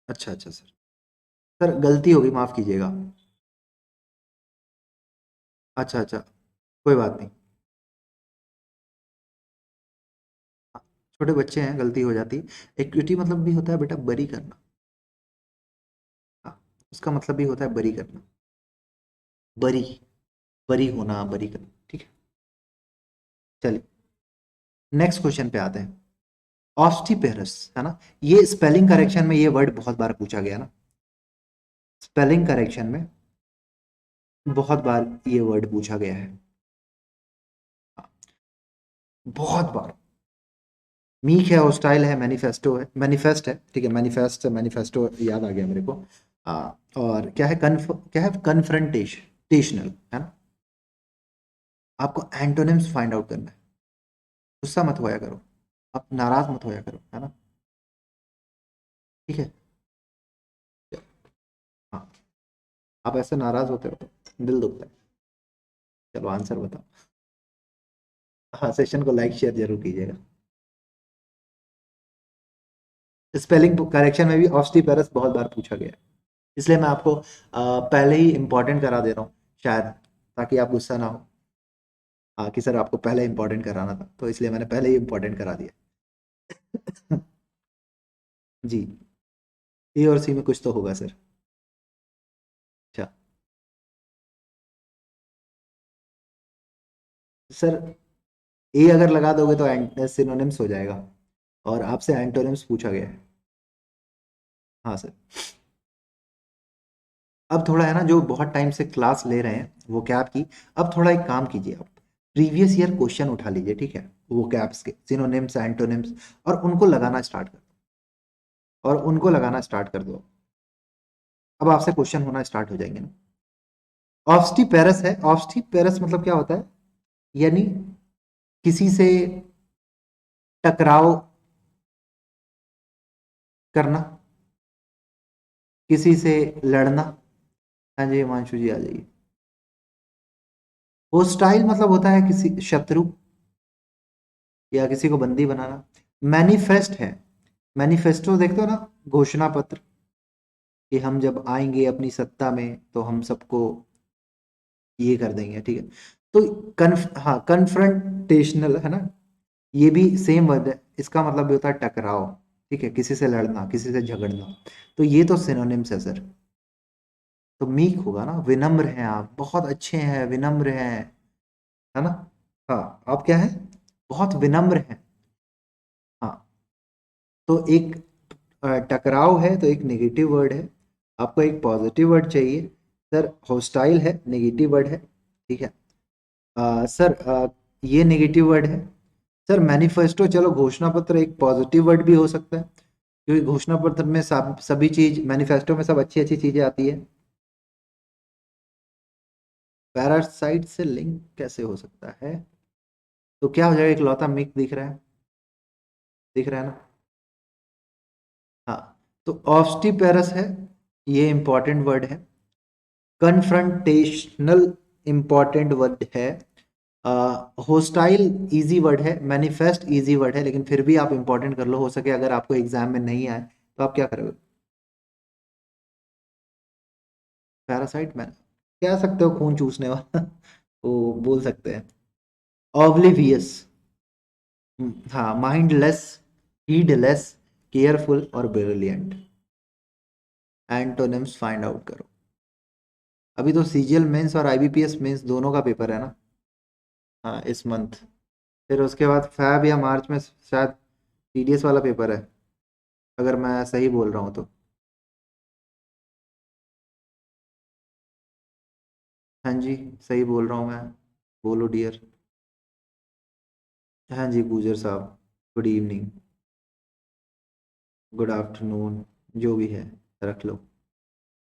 अच्छा अच्छा सर, सर गलती होगी, माफ़ कीजिएगा। अच्छा अच्छा, कोई बात नहीं। हाँ, छोटे बच्चे हैं, गलती हो जाती है। इक्विटी मतलब भी होता है बेटा बरी करना। हाँ, उसका मतलब भी होता है बरी करना, बरी, बरी होना, बरी करना, ठीक है। चलिए नेक्स्ट क्वेश्चन पे आते हैं। ऑस्टिपेरस, है ना, ये स्पेलिंग करेक्शन में ये वर्ड बहुत बार पूछा गया ना। स्पेलिंग करेक्शन में बहुत बार ये वर्ड पूछा गया है, बहुत बार। मीक है, हॉस्टाइल है, मैनिफेस्टो है, मैनिफेस्ट है, ठीक है, मैनिफेस्ट से मैनिफेस्टो याद आ गया मेरे को। और क्या है, क्या है, कन्फ्रंटेशनल, है ना। आपको एंटोनिम्स फाइंड आउट करना है। गुस्सा मत होया करो, आप नाराज मत होया करो, है ना, ठीक है। हाँ, आप ऐसे नाराज होते हो तो दिल दुखता है। चलो आंसर बताओ। हाँ, सेशन को लाइक शेयर जरूर कीजिएगा। स्पेलिंग करेक्शन में भी ऑस्टिपेरस बहुत बार पूछा गया है, इसलिए मैं आपको पहले ही इंपॉर्टेंट करा दे रहा हूँ, शायद ताकि आप गुस्सा ना हो। हाँ, कि सर आपको पहले इंपॉर्टेंट कराना था, तो इसलिए मैंने पहले ही इंपॉर्टेंट करा दिया। जी, ए और सी में कुछ तो होगा सर। अच्छा सर, ए अगर लगा दोगे तो सिनोनिम्स हो जाएगा, और आपसे एंटोनिम्स पूछा गया है। हाँ सर। अब थोड़ा है ना, जो बहुत टाइम से क्लास ले रहे हैं वो क्या आपकी, अब थोड़ा एक काम कीजिए आप, प्रीवियस ईयर क्वेश्चन उठा लीजिए, ठीक है, वो कैप्स के सिनोनिम्स एंटोनिम्स, और उनको लगाना स्टार्ट कर दो, और उनको लगाना स्टार्ट कर दो। अब आपसे क्वेश्चन होना स्टार्ट हो जाएंगे ना। ऑब्स्टिपेरस है, ऑब्स्टिपेरस मतलब क्या होता है, यानी किसी से टकराव करना, किसी से लड़ना। हाँ जी हिमांशु जी आ जाइए। होस्टाइल मतलब होता है किसी शत्रु या किसी को बंदी बनाना। मैनिफेस्ट है, मैनिफेस्टो देखते हो ना, घोषणा पत्र, कि हम जब आएंगे अपनी सत्ता में तो हम सबको ये कर देंगे, ठीक है। तो हाँ कन्फ्रंटेशनल है ना, ये भी सेम वर्ड है, इसका मतलब भी होता है टकराव, ठीक है, किसी से लड़ना, किसी से झगड़ना। तो ये तो सिनोनिम्स है सर। तो मीक होगा ना, विनम्र हैं आप, बहुत अच्छे हैं, विनम्र हैं, है ना। हाँ, आप क्या है, बहुत विनम्र हैं। हाँ, तो एक टकराव है तो एक नेगेटिव वर्ड है, आपको एक पॉजिटिव वर्ड चाहिए। सर हॉस्टाइल है, नेगेटिव वर्ड है, ठीक है। सर ये नेगेटिव वर्ड है। सर मैनिफेस्टो, चलो घोषणा पत्र एक पॉजिटिव वर्ड भी हो सकता है, क्योंकि घोषणा पत्र में सब सभी चीज, मैनिफेस्टो में सब अच्छी अच्छी चीजें आती है। पैरासाइट से लिंक कैसे हो सकता है, तो क्या हो जाएगा, एक लौता मिक दिख रहा है, दिख रहा है ना। हाँ, तो ऑब्स्टिपेरस है, ये इंपॉर्टेंट वर्ड है। कन्फ्रंटेशनल इंपॉर्टेंट वर्ड है। होस्टाइल इजी वर्ड है, मैनिफेस्ट इजी वर्ड है, लेकिन फिर भी आप इंपॉर्टेंट कर लो, हो सके अगर आपको एग्जाम में नहीं आए तो आप क्या करोगे। पैरासाइट में कह सकते हो खून चूसने वाला वो बोल सकते हैं। ऑब्लिवियस, हाँ, माइंडलेस, हीडलेस, केयरफुल और ब्रिलियंट। एंटोनिम्स फाइंड आउट करो। अभी तो सीजीएल मेंस और आईबीपीएस मेंस दोनों का पेपर है ना। हाँ, इस मंथ। फिर उसके बाद फैब या मार्च में शायद टीडीएस वाला पेपर है, अगर मैं सही बोल रहा हूँ तो। हाँ जी, सही बोल रहा हूँ मैं, बोलो डियर। हाँ जी गुजर साहब, गुड इवनिंग, गुड आफ्टरनून, जो भी है रख लो।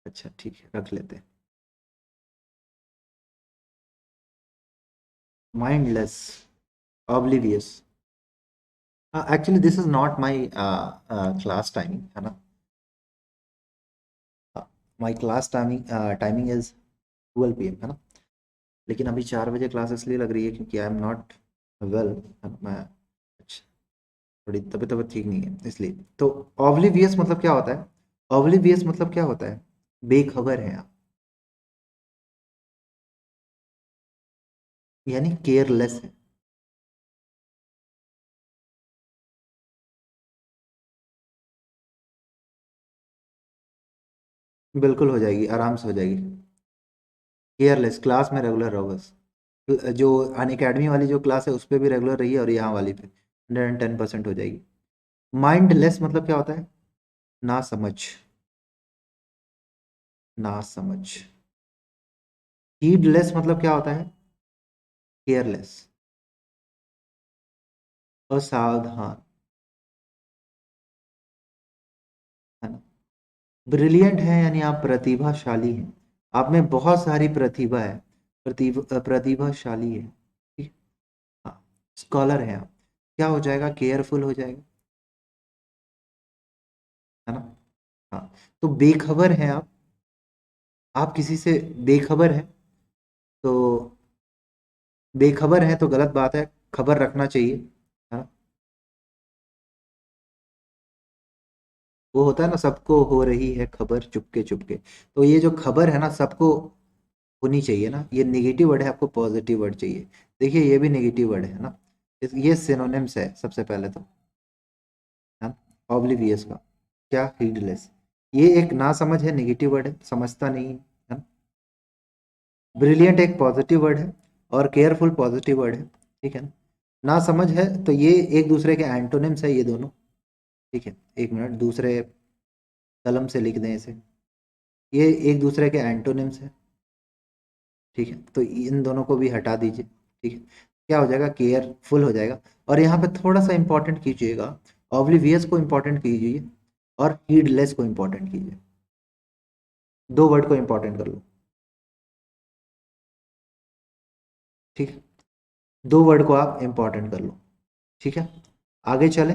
अच्छा ठीक है, रख लेते हैं। Mindless, oblivious. Actually this is not my class timing, है ना। My class timing timing is 12 PM, है ना। लेकिन अभी 4 बजे क्लास इसलिए लग रही है क्योंकि आई एम नॉट वेल, मैं अच्छा, थोड़ी तबीयत तबीयत ठीक नहीं है इसलिए। तो ऑब्लिवियस मतलब क्या होता है, ऑब्लिवियस मतलब क्या होता है, बेखबर है आप, यानी केयरलेस है। बिल्कुल हो जाएगी, आराम से हो जाएगी। केयरलेस, क्लास में रेगुलर रहो बस। जो अन अकेडमी वाली जो क्लास है उस पर भी रेगुलर रहिए, और यहाँ वाली पे 110% हो जाएगी। माइंडलेस मतलब क्या होता है, ना समझ, ना समझ। हीडलेस मतलब क्या होता है, केयरलेस, असावधान, है ना। ब्रिलियंट है यानी आप प्रतिभाशाली हैं, आप में बहुत सारी प्रतिभा है, प्रतिभाशाली है, ठीक। हाँ, स्कॉलर हैं आप। क्या हो जाएगा, केयरफुल हो जाएगा, है ना। हाँ, तो बेखबर हैं आप किसी से बेखबर हैं, तो बेखबर हैं तो गलत बात है, खबर रखना चाहिए, है ना। वो होता है ना, सबको हो रही है खबर चुपके चुपके, तो ये जो खबर है ना सबको होनी चाहिए ना, ये नेगेटिव वर्ड है, आपको पॉजिटिव वर्ड चाहिए। देखिए ये भी नेगेटिव वर्ड है ना, ये सिनोनिम्स है सबसे पहले तो, है ना। ऑब्लिवियस का क्या, हीडलेस, ये एक ना समझ है, नेगेटिव वर्ड है, समझता नहीं है ना। ब्रिलियंट एक पॉजिटिव वर्ड है, और केयरफुल पॉजिटिव वर्ड है, ठीक है ना। ना समझ है तो ये एक दूसरे के एंटोनिम्स है ये दोनों, ठीक है। एक मिनट, दूसरे कलम से लिख दें इसे, ये एक दूसरे के एंटोनिम्स है, ठीक है, तो इन दोनों को भी हटा दीजिए, ठीक है। क्या हो जाएगा, केयरफुल हो जाएगा। और यहाँ पे थोड़ा सा इंपॉर्टेंट कीजिएगा, ऑब्लिवियस को इंपॉर्टेंट कीजिए और हीडलेस को इंपॉर्टेंट कीजिए। दो वर्ड को इंपॉर्टेंट कर लो, ठीक है, दो वर्ड को आप इंपॉर्टेंट कर लो, ठीक है। आगे चले।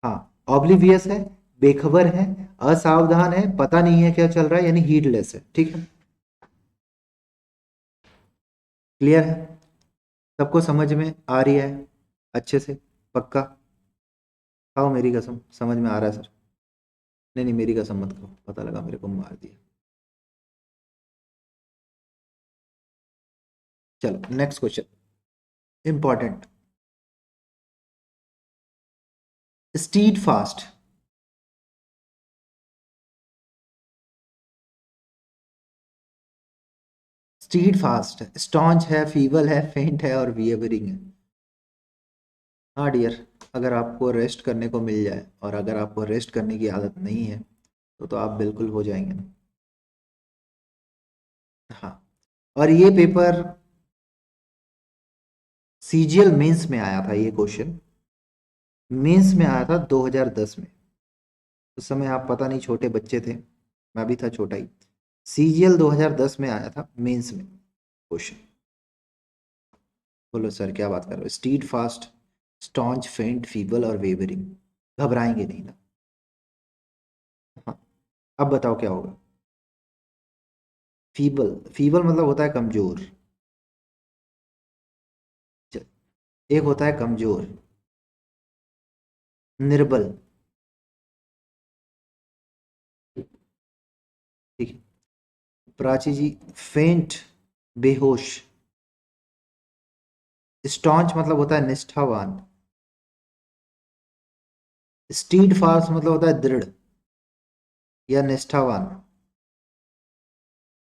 हाँ, ऑब्लिवियस है, बेखबर है, असावधान है, पता नहीं है क्या चल रहा है, यानी हीडलेस है, ठीक है। क्लियर है, सबको समझ में आ रही है अच्छे से, पक्का? खाओ मेरी कसम, समझ में आ रहा है सर? नहीं नहीं, मेरी कसम मत खाओ, पता लगा मेरे को मार दिया। चलो next question, important. Stead fast, stead fast, staunch है, फीबल है, फेंट है और वियवरिंग है। हाँ डियर, अगर आपको रेस्ट करने को मिल जाए और अगर आपको रेस्ट करने की आदत नहीं है तो आप बिल्कुल हो जाएंगे ना। हाँ, और ये पेपर सीजीएल मेंस में आया था, ये क्वेश्चन मेंस में आया था 2010 में। उस समय आप पता नहीं छोटे बच्चे थे, मैं भी था छोटा ही। सीजीएल 2010 में आया था मेंस में क्वेश्चन। बोलो सर क्या बात कर रहे हो, स्टीड फास्ट, स्टॉन्च, फेंट, फीबल और वेवरिंग, घबराएंगे नहीं ना? हाँ, अब बताओ क्या होगा। फीबल, फीबल मतलब होता है कमजोर। एक होता है कमजोर, निर्बल, ठीक है। प्राची जी, फेंट, बेहोश। स्टॉन्च मतलब होता है निष्ठावान। स्टीड फास्ट मतलब होता है दृढ़ या निष्ठावान।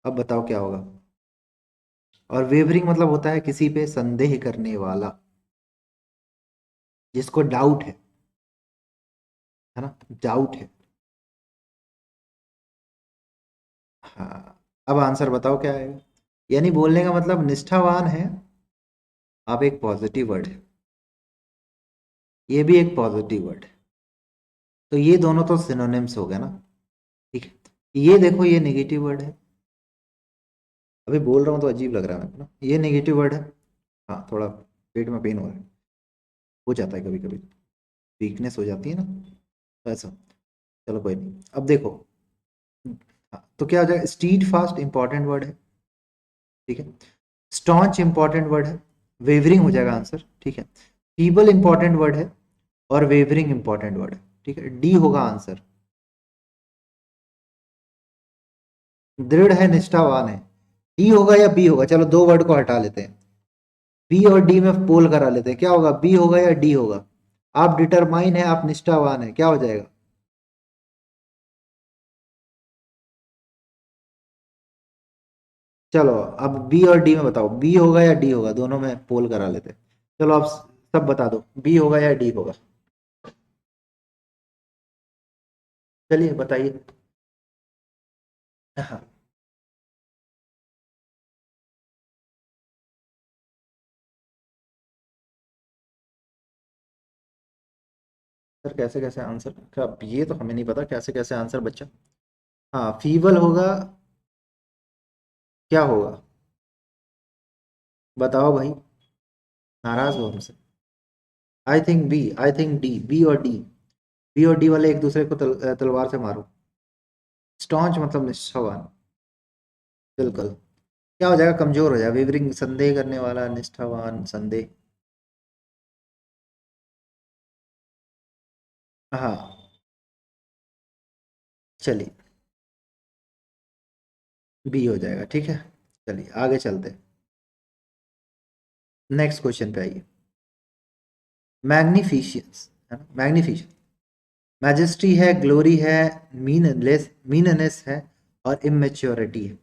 अब बताओ क्या होगा। और वेवरिंग मतलब होता है किसी पे संदेह करने वाला, जिसको डाउट है ना, डाउट है। हाँ, अब आंसर बताओ क्या आएगा। यानी बोलने का मतलब निष्ठावान है, आप एक पॉजिटिव वर्ड है, ये भी एक पॉजिटिव वर्ड है, तो ये दोनों तो सिनोनिम्स हो गए ना, ठीक है। ये देखो, ये नेगेटिव वर्ड है, अभी बोल रहा हूँ तो अजीब लग रहा है मेरे को ना, ये नेगेटिव वर्ड है। हाँ, थोड़ा पेट में पेन हो जाता है कभी कभी, वीकनेस हो जाती है ना, तो ऐसा। चलो कोई नहीं, अब देखो। हाँ, तो क्या हो जाएगा, स्टीड फास्ट इंपॉर्टेंट वर्ड है, ठीक है। स्टॉन्च इंपॉर्टेंट वर्ड है, वेवरिंग हो जाएगा आंसर, ठीक है। फीबल इंपॉर्टेंट वर्ड है और वेवरिंग इंपॉर्टेंट वर्ड है, ठीक है, डी होगा आंसर। दृढ़ है, निष्ठावान है, डी होगा या बी होगा? चलो दो वर्ड को हटा लेते हैं, बी और डी में पोल करा लेते हैं, क्या होगा, बी होगा या डी होगा? आप डिटरमाइन है, आप निष्ठावान है, क्या हो जाएगा? चलो अब बी और डी में बताओ, बी होगा या डी होगा, दोनों में पोल करा लेते हैं। चलो आप सब बता दो, बी होगा या डी होगा? चलिए बताइए। हाँ, सर कैसे कैसे आंसर, क्या ये तो हमें नहीं पता कैसे कैसे आंसर बच्चा। हाँ, फीबल होगा, क्या होगा, बताओ भाई, नाराज हो हमसे? I think B, I think D, B और डी, बी और डी वाले एक दूसरे को तलवार से मारो। स्टॉन्च मतलब निष्ठावान, बिल्कुल। क्या हो जाएगा, कमजोर हो जाएगा, वेवरिंग संदेह करने वाला, निष्ठावान संदेह। हाँ, चलिए बी हो जाएगा, ठीक है। चलिए आगे चलते हैं, नेक्स्ट क्वेश्चन पे आइए। मैग्निफिशियंस है ना, मैग्निफिशियंस, मैजेस्टी है, ग्लोरी है, मीनलेस, मीननेस है और इमेच्योरिटी है,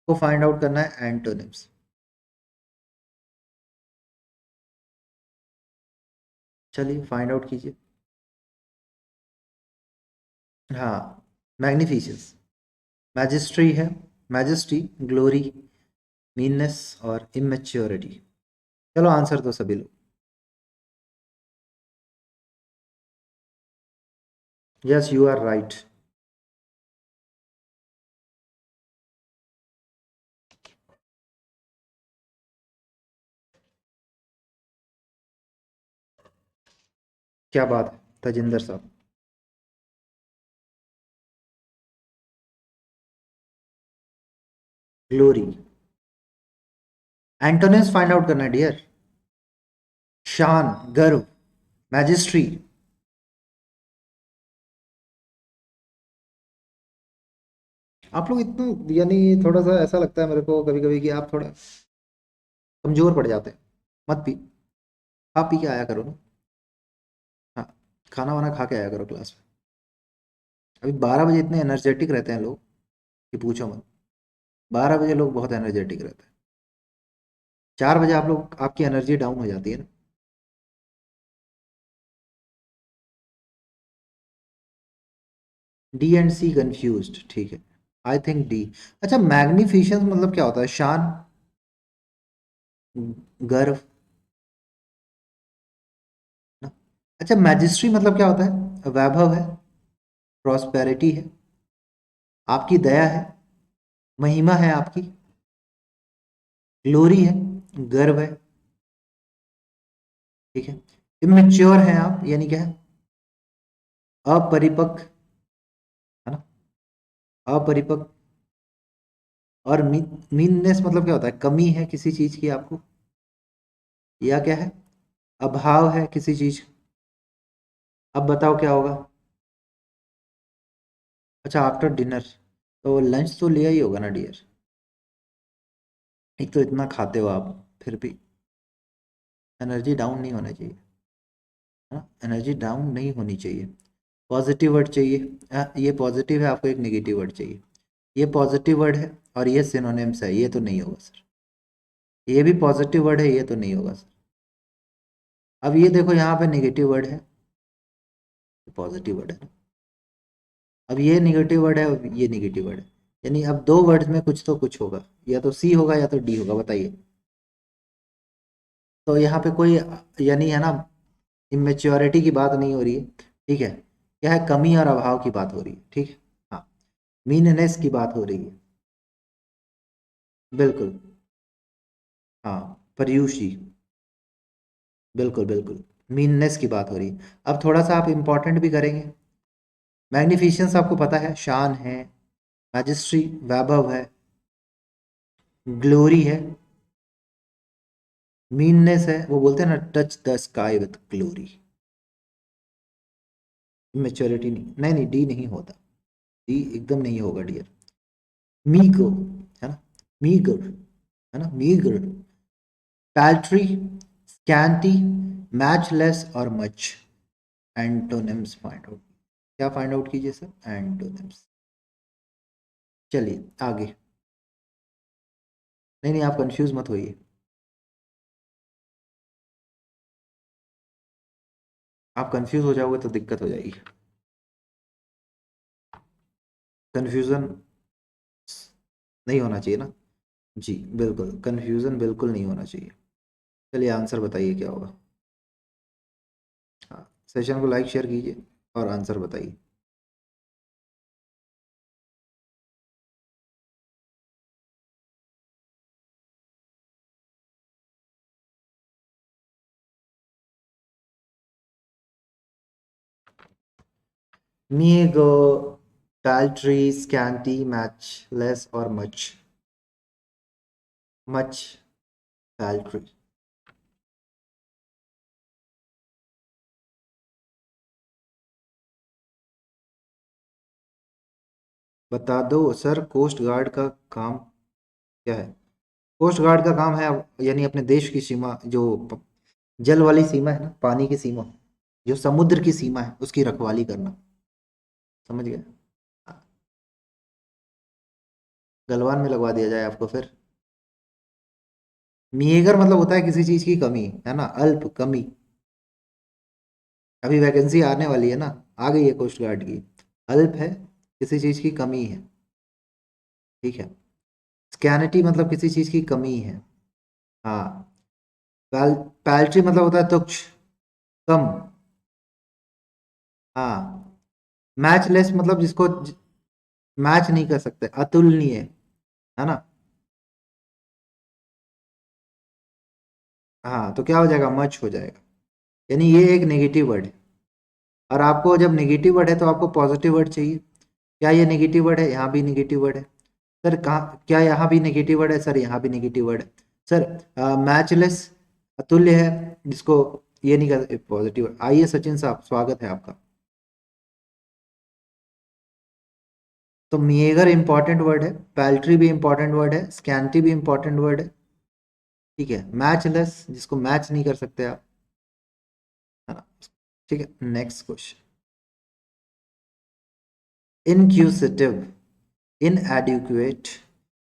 को फाइंड आउट करना है एंटोनिम्स। चलिए फाइंड आउट कीजिए। हाँ, मैग्निफिशंस, मैजिस्ट्री है, मैजेस्टी, ग्लोरी, मीननेस और इमेच्योरिटी। चलो आंसर तो सभी लोग। Yes you are right. क्या बात है तजिंदर साहब। ग्लोरी। एंटोनिम्स फाइंड आउट करना है डियर। शान, गर्व, मैजिस्ट्री। आप लोग इतना, यानी थोड़ा सा ऐसा लगता है मेरे को कभी कभी कि आप थोड़ा कमजोर पड़ जाते हैं। मत पी, आप पी के आया करो ना। हाँ, खाना वाना खा के आया करो क्लास में। अभी 12 बजे इतने एनर्जेटिक रहते हैं लोग कि पूछो मत। 12 बजे लोग बहुत एनर्जेटिक रहते हैं। 4 बजे आप लोग, आपकी एनर्जी डाउन हो जाती है ना। डी एंड सी कंफ्यूज, ठीक है। आई थिंक डी। अच्छा, मैग्निफिशेंस मतलब क्या होता है? शान, गर्व ना। अच्छा, मैजिस्ट्री मतलब क्या होता है? वैभव है, प्रॉस्पेरिटी है, आपकी दया है, महिमा है आपकी, ग्लोरी है, गर्व है। ठीक है। इमेच्योर है आप, यानी क्या है? अपरिपक्व, है ना, अपरिपक्व। और मीननेस मतलब क्या होता है? कमी है किसी चीज की आपको, या क्या है? अभाव है किसी चीज का। अब बताओ क्या होगा? अच्छा, आफ्टर डिनर, तो लंच तो लिया ही होगा ना डियर। एक तो इतना खाते हो आप, फिर भी एनर्जी डाउन नहीं होना चाहिए। हाँ, एनर्जी डाउन नहीं होनी चाहिए। पॉजिटिव वर्ड चाहिए। ये पॉजिटिव है, आपको एक नेगेटिव वर्ड चाहिए। ये पॉजिटिव वर्ड है और ये सिनोनिम्स है, ये तो नहीं होगा सर। ये भी पॉजिटिव वर्ड है, ये तो नहीं होगा सर। अब ये देखो, यहाँ पे नेगेटिव वर्ड है, पॉजिटिव वर्ड है ना। अब ये नेगेटिव वर्ड है और ये नेगेटिव वर्ड है, यानी अब दो वर्ड्स में कुछ तो कुछ होगा। या तो सी होगा या तो डी होगा, बताइए। तो यहाँ पे कोई, यानी है ना, इमेच्योरिटी की बात नहीं हो रही है। ठीक है। क्या है? कमी और अभाव की बात हो रही है। ठीक है। हाँ, मीननेस की बात हो रही है। बिल्कुल। हाँ, परीयूष जी, बिल्कुल बिल्कुल। मीननेस की बात हो रही है। अब थोड़ा सा आप इंपॉर्टेंट भी करेंगे। मैग्निफिशेंस आपको पता है, शान है, मैजिस्ट्री वैभव है, ग्लोरी है, मीननेस है, वो बोलते हैं ना, touch the sky with glory. Maturity नहीं, नहीं नहीं, डी नहीं होता। डी एकदम नहीं होगा डियर। मीगो, है ना, मीगर, है ना, मीगर। पैल्ट्री, स्कैंटी, मैचलेस और मच। Antonyms find out. क्या फाइंड आउट कीजिए सर? एंटोनिम्स। चलिए आगे। नहीं नहीं, आप कंफ्यूज मत होइए। आप कंफ्यूज हो जाओगे तो दिक्कत हो जाएगी। कंफ्यूजन नहीं होना चाहिए ना। जी बिल्कुल, कंफ्यूजन बिल्कुल नहीं होना चाहिए। चलिए आंसर बताइए क्या होगा। हाँ, सेशन को लाइक शेयर कीजिए और आंसर बताइए। मीगो, पैल्ट्री, स्कैंटी, मैचलेस और मच। मच, पैल्ट्री। बता दो सर, कोस्ट गार्ड का काम क्या है? कोस्ट गार्ड का काम है, यानी अपने देश की सीमा, जो जल वाली सीमा है ना, पानी की सीमा, जो समुद्र की सीमा है, उसकी रखवाली करना। समझ गए? गलवान में लगवा दिया जाए आपको फिर। मीगर मतलब होता है किसी चीज की कमी, है ना, अल्प कमी। अभी वैकेंसी आने वाली है ना, आ गई है कोस्ट गार्ड की। अल्प है, किसी चीज की कमी है। ठीक है। स्कैनिटी मतलब किसी चीज की कमी है। हाँ, पैल्ट्री मतलब होता है तुच्छ, कम। हाँ, मैचलेस मतलब जिसको मैच नहीं कर सकते, अतुलनीय, है ना। हाँ, तो क्या हो जाएगा, मच हो जाएगा। यानी ये एक नेगेटिव वर्ड है। और आपको जब नेगेटिव वर्ड है तो आपको पॉजिटिव वर्ड चाहिए। क्या ये नेगेटिव वर्ड है? यहाँ भी नेगेटिव वर्ड है। सर कहाँ, क्या यहाँ भी नेगेटिव वर्ड है? सर यहाँ भी नेगेटिव वर्ड है। सर मैचलेस, अतुल्य है, जिसको ये नहीं कर पॉजिटिव। आइए सचिन साहब, स्वागत है आपका। तो मेगर इंपॉर्टेंट वर्ड है, पैल्ट्री भी इंपॉर्टेंट वर्ड है, स्कैंटी भी इंपॉर्टेंट वर्ड है। ठीक है, मैचलेस जिसको मैच नहीं कर सकते आप, है ना। ठीक है, next question. Inquisitive, inadequate,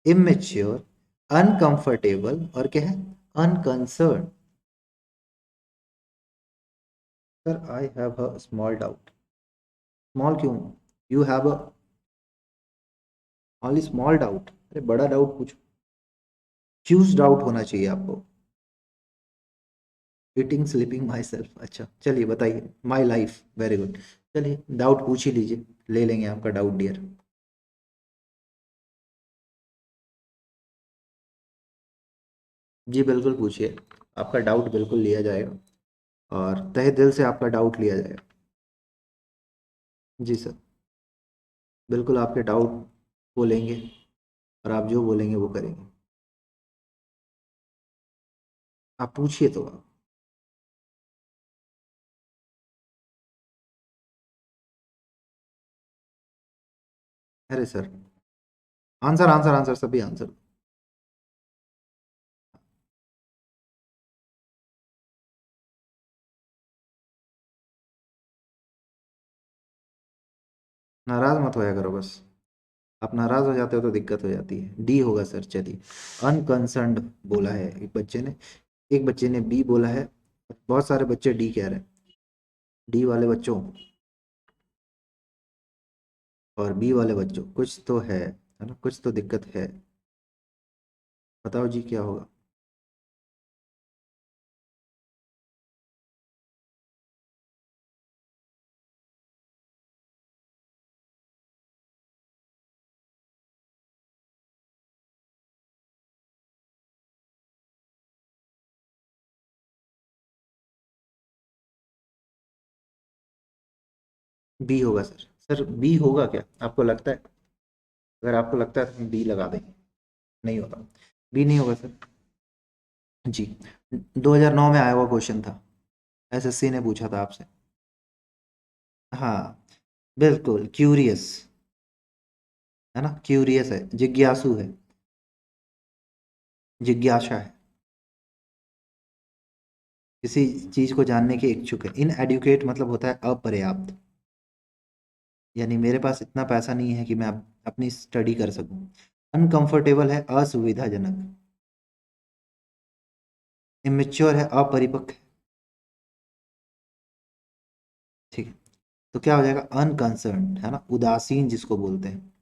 immature, uncomfortable और क्या है, unconcern. Sir I have a small doubt. Small क्यों? You have a only small doubt? अरे बड़ा डाउट पूछो, ह्यूज डाउट होना चाहिए आपको। ईटिंग स्लीपिंग माई सेल्फ, अच्छा चलिए बताइए। My life, very good. चलिए डाउट पूछ ही लीजिए, ले लेंगे आपका डाउट डियर। जी बिल्कुल पूछिए, आपका डाउट बिल्कुल लिया जाएगा, और तहे दिल से आपका डाउट लिया जाएगा। जी सर, बिल्कुल आपके डाउट को लेंगे, और आप जो बोलेंगे वो करेंगे। आप पूछिए तो आप। अरे सर, आंसर आंसर आंसर, सभी आंसर। नाराज मत होया करो बस। आप नाराज हो जाते हो तो दिक्कत हो जाती है। डी होगा सर, चलिए। अनकंसर्न्ड बोला है एक बच्चे ने, एक बच्चे ने बी बोला है, बहुत सारे बच्चे डी कह रहे हैं। डी वाले बच्चों और बी वाले बच्चों, कुछ तो है ना, कुछ तो दिक्कत है। बताओ जी क्या होगा। बी होगा सर। सर बी होगा क्या आपको लगता है? अगर आपको लगता है तो हम बी लगा देंगे। नहीं होगा, बी नहीं होगा सर। जी, 2009 में आया हुआ क्वेश्चन था, एसएससी ने पूछा था आपसे। हाँ, बिल्कुल क्यूरियस, है ना, क्यूरियस है, जिज्ञासु है, जिज्ञासा है, किसी चीज को जानने के इच्छुक है। इन एडुकेट मतलब होता है अपर्याप्त, यानी मेरे पास इतना पैसा नहीं है कि मैं अपनी स्टडी कर सकूं। अनकंफर्टेबल है, असुविधाजनक। इमेच्योर है, अपरिपक्व। ठीक है, तो क्या हो जाएगा, अनकंसर्न, है ना, उदासीन जिसको बोलते हैं।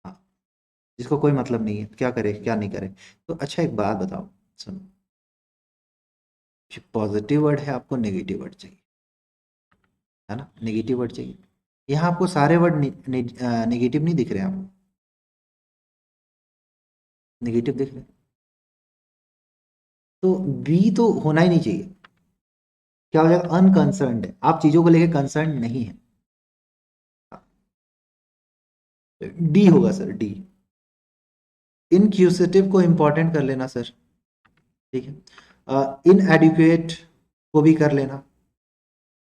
हाँ, जिसको कोई मतलब नहीं है, क्या करे क्या नहीं करे। तो अच्छा एक बात बताओ, सुनो, पॉजिटिव वर्ड है, आपको नेगेटिव वर्ड चाहिए, है ना, नेगेटिव वर्ड चाहिए। यहाँ आपको सारे वर्ड नेगेटिव नहीं दिख रहे हैं आपको? नेगेटिव दिख रहे हैं, तो बी तो होना ही नहीं चाहिए। क्या हो जाएगा, अनकंसर्न्ड है, आप चीजों को लेकर कंसर्न नहीं है। डी होगा सर, डी। इनक्यूसिटिव को इंपॉर्टेंट कर लेना सर। ठीक है, इनएडुकेट को भी कर लेना,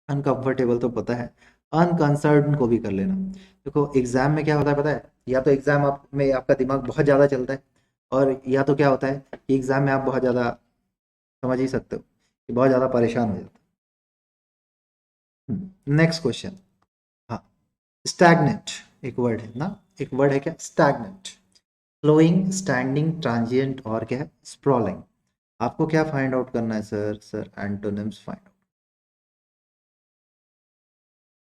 अनकंफर्टेबल तो पता है, अनकंसर्न को भी कर लेना। देखो एग्जाम में क्या होता है पता है, या तो एग्जाम आप में आपका दिमाग बहुत ज़्यादा चलता है, और या तो क्या होता है कि एग्जाम में आप बहुत ज़्यादा, समझ ही सकते हो कि बहुत ज़्यादा परेशान हो जाते हो। Next question. हाँ, स्टैग्नेंट एक वर्ड है ना, एक वर्ड है क्या, स्टैग्नेंट। फ्लोइंग, स्टैंडिंग, ट्रांजिएंट और क्या है, स्प्रॉलिंग। आपको क्या फाइंड आउट करना है sir? Sir antonyms find.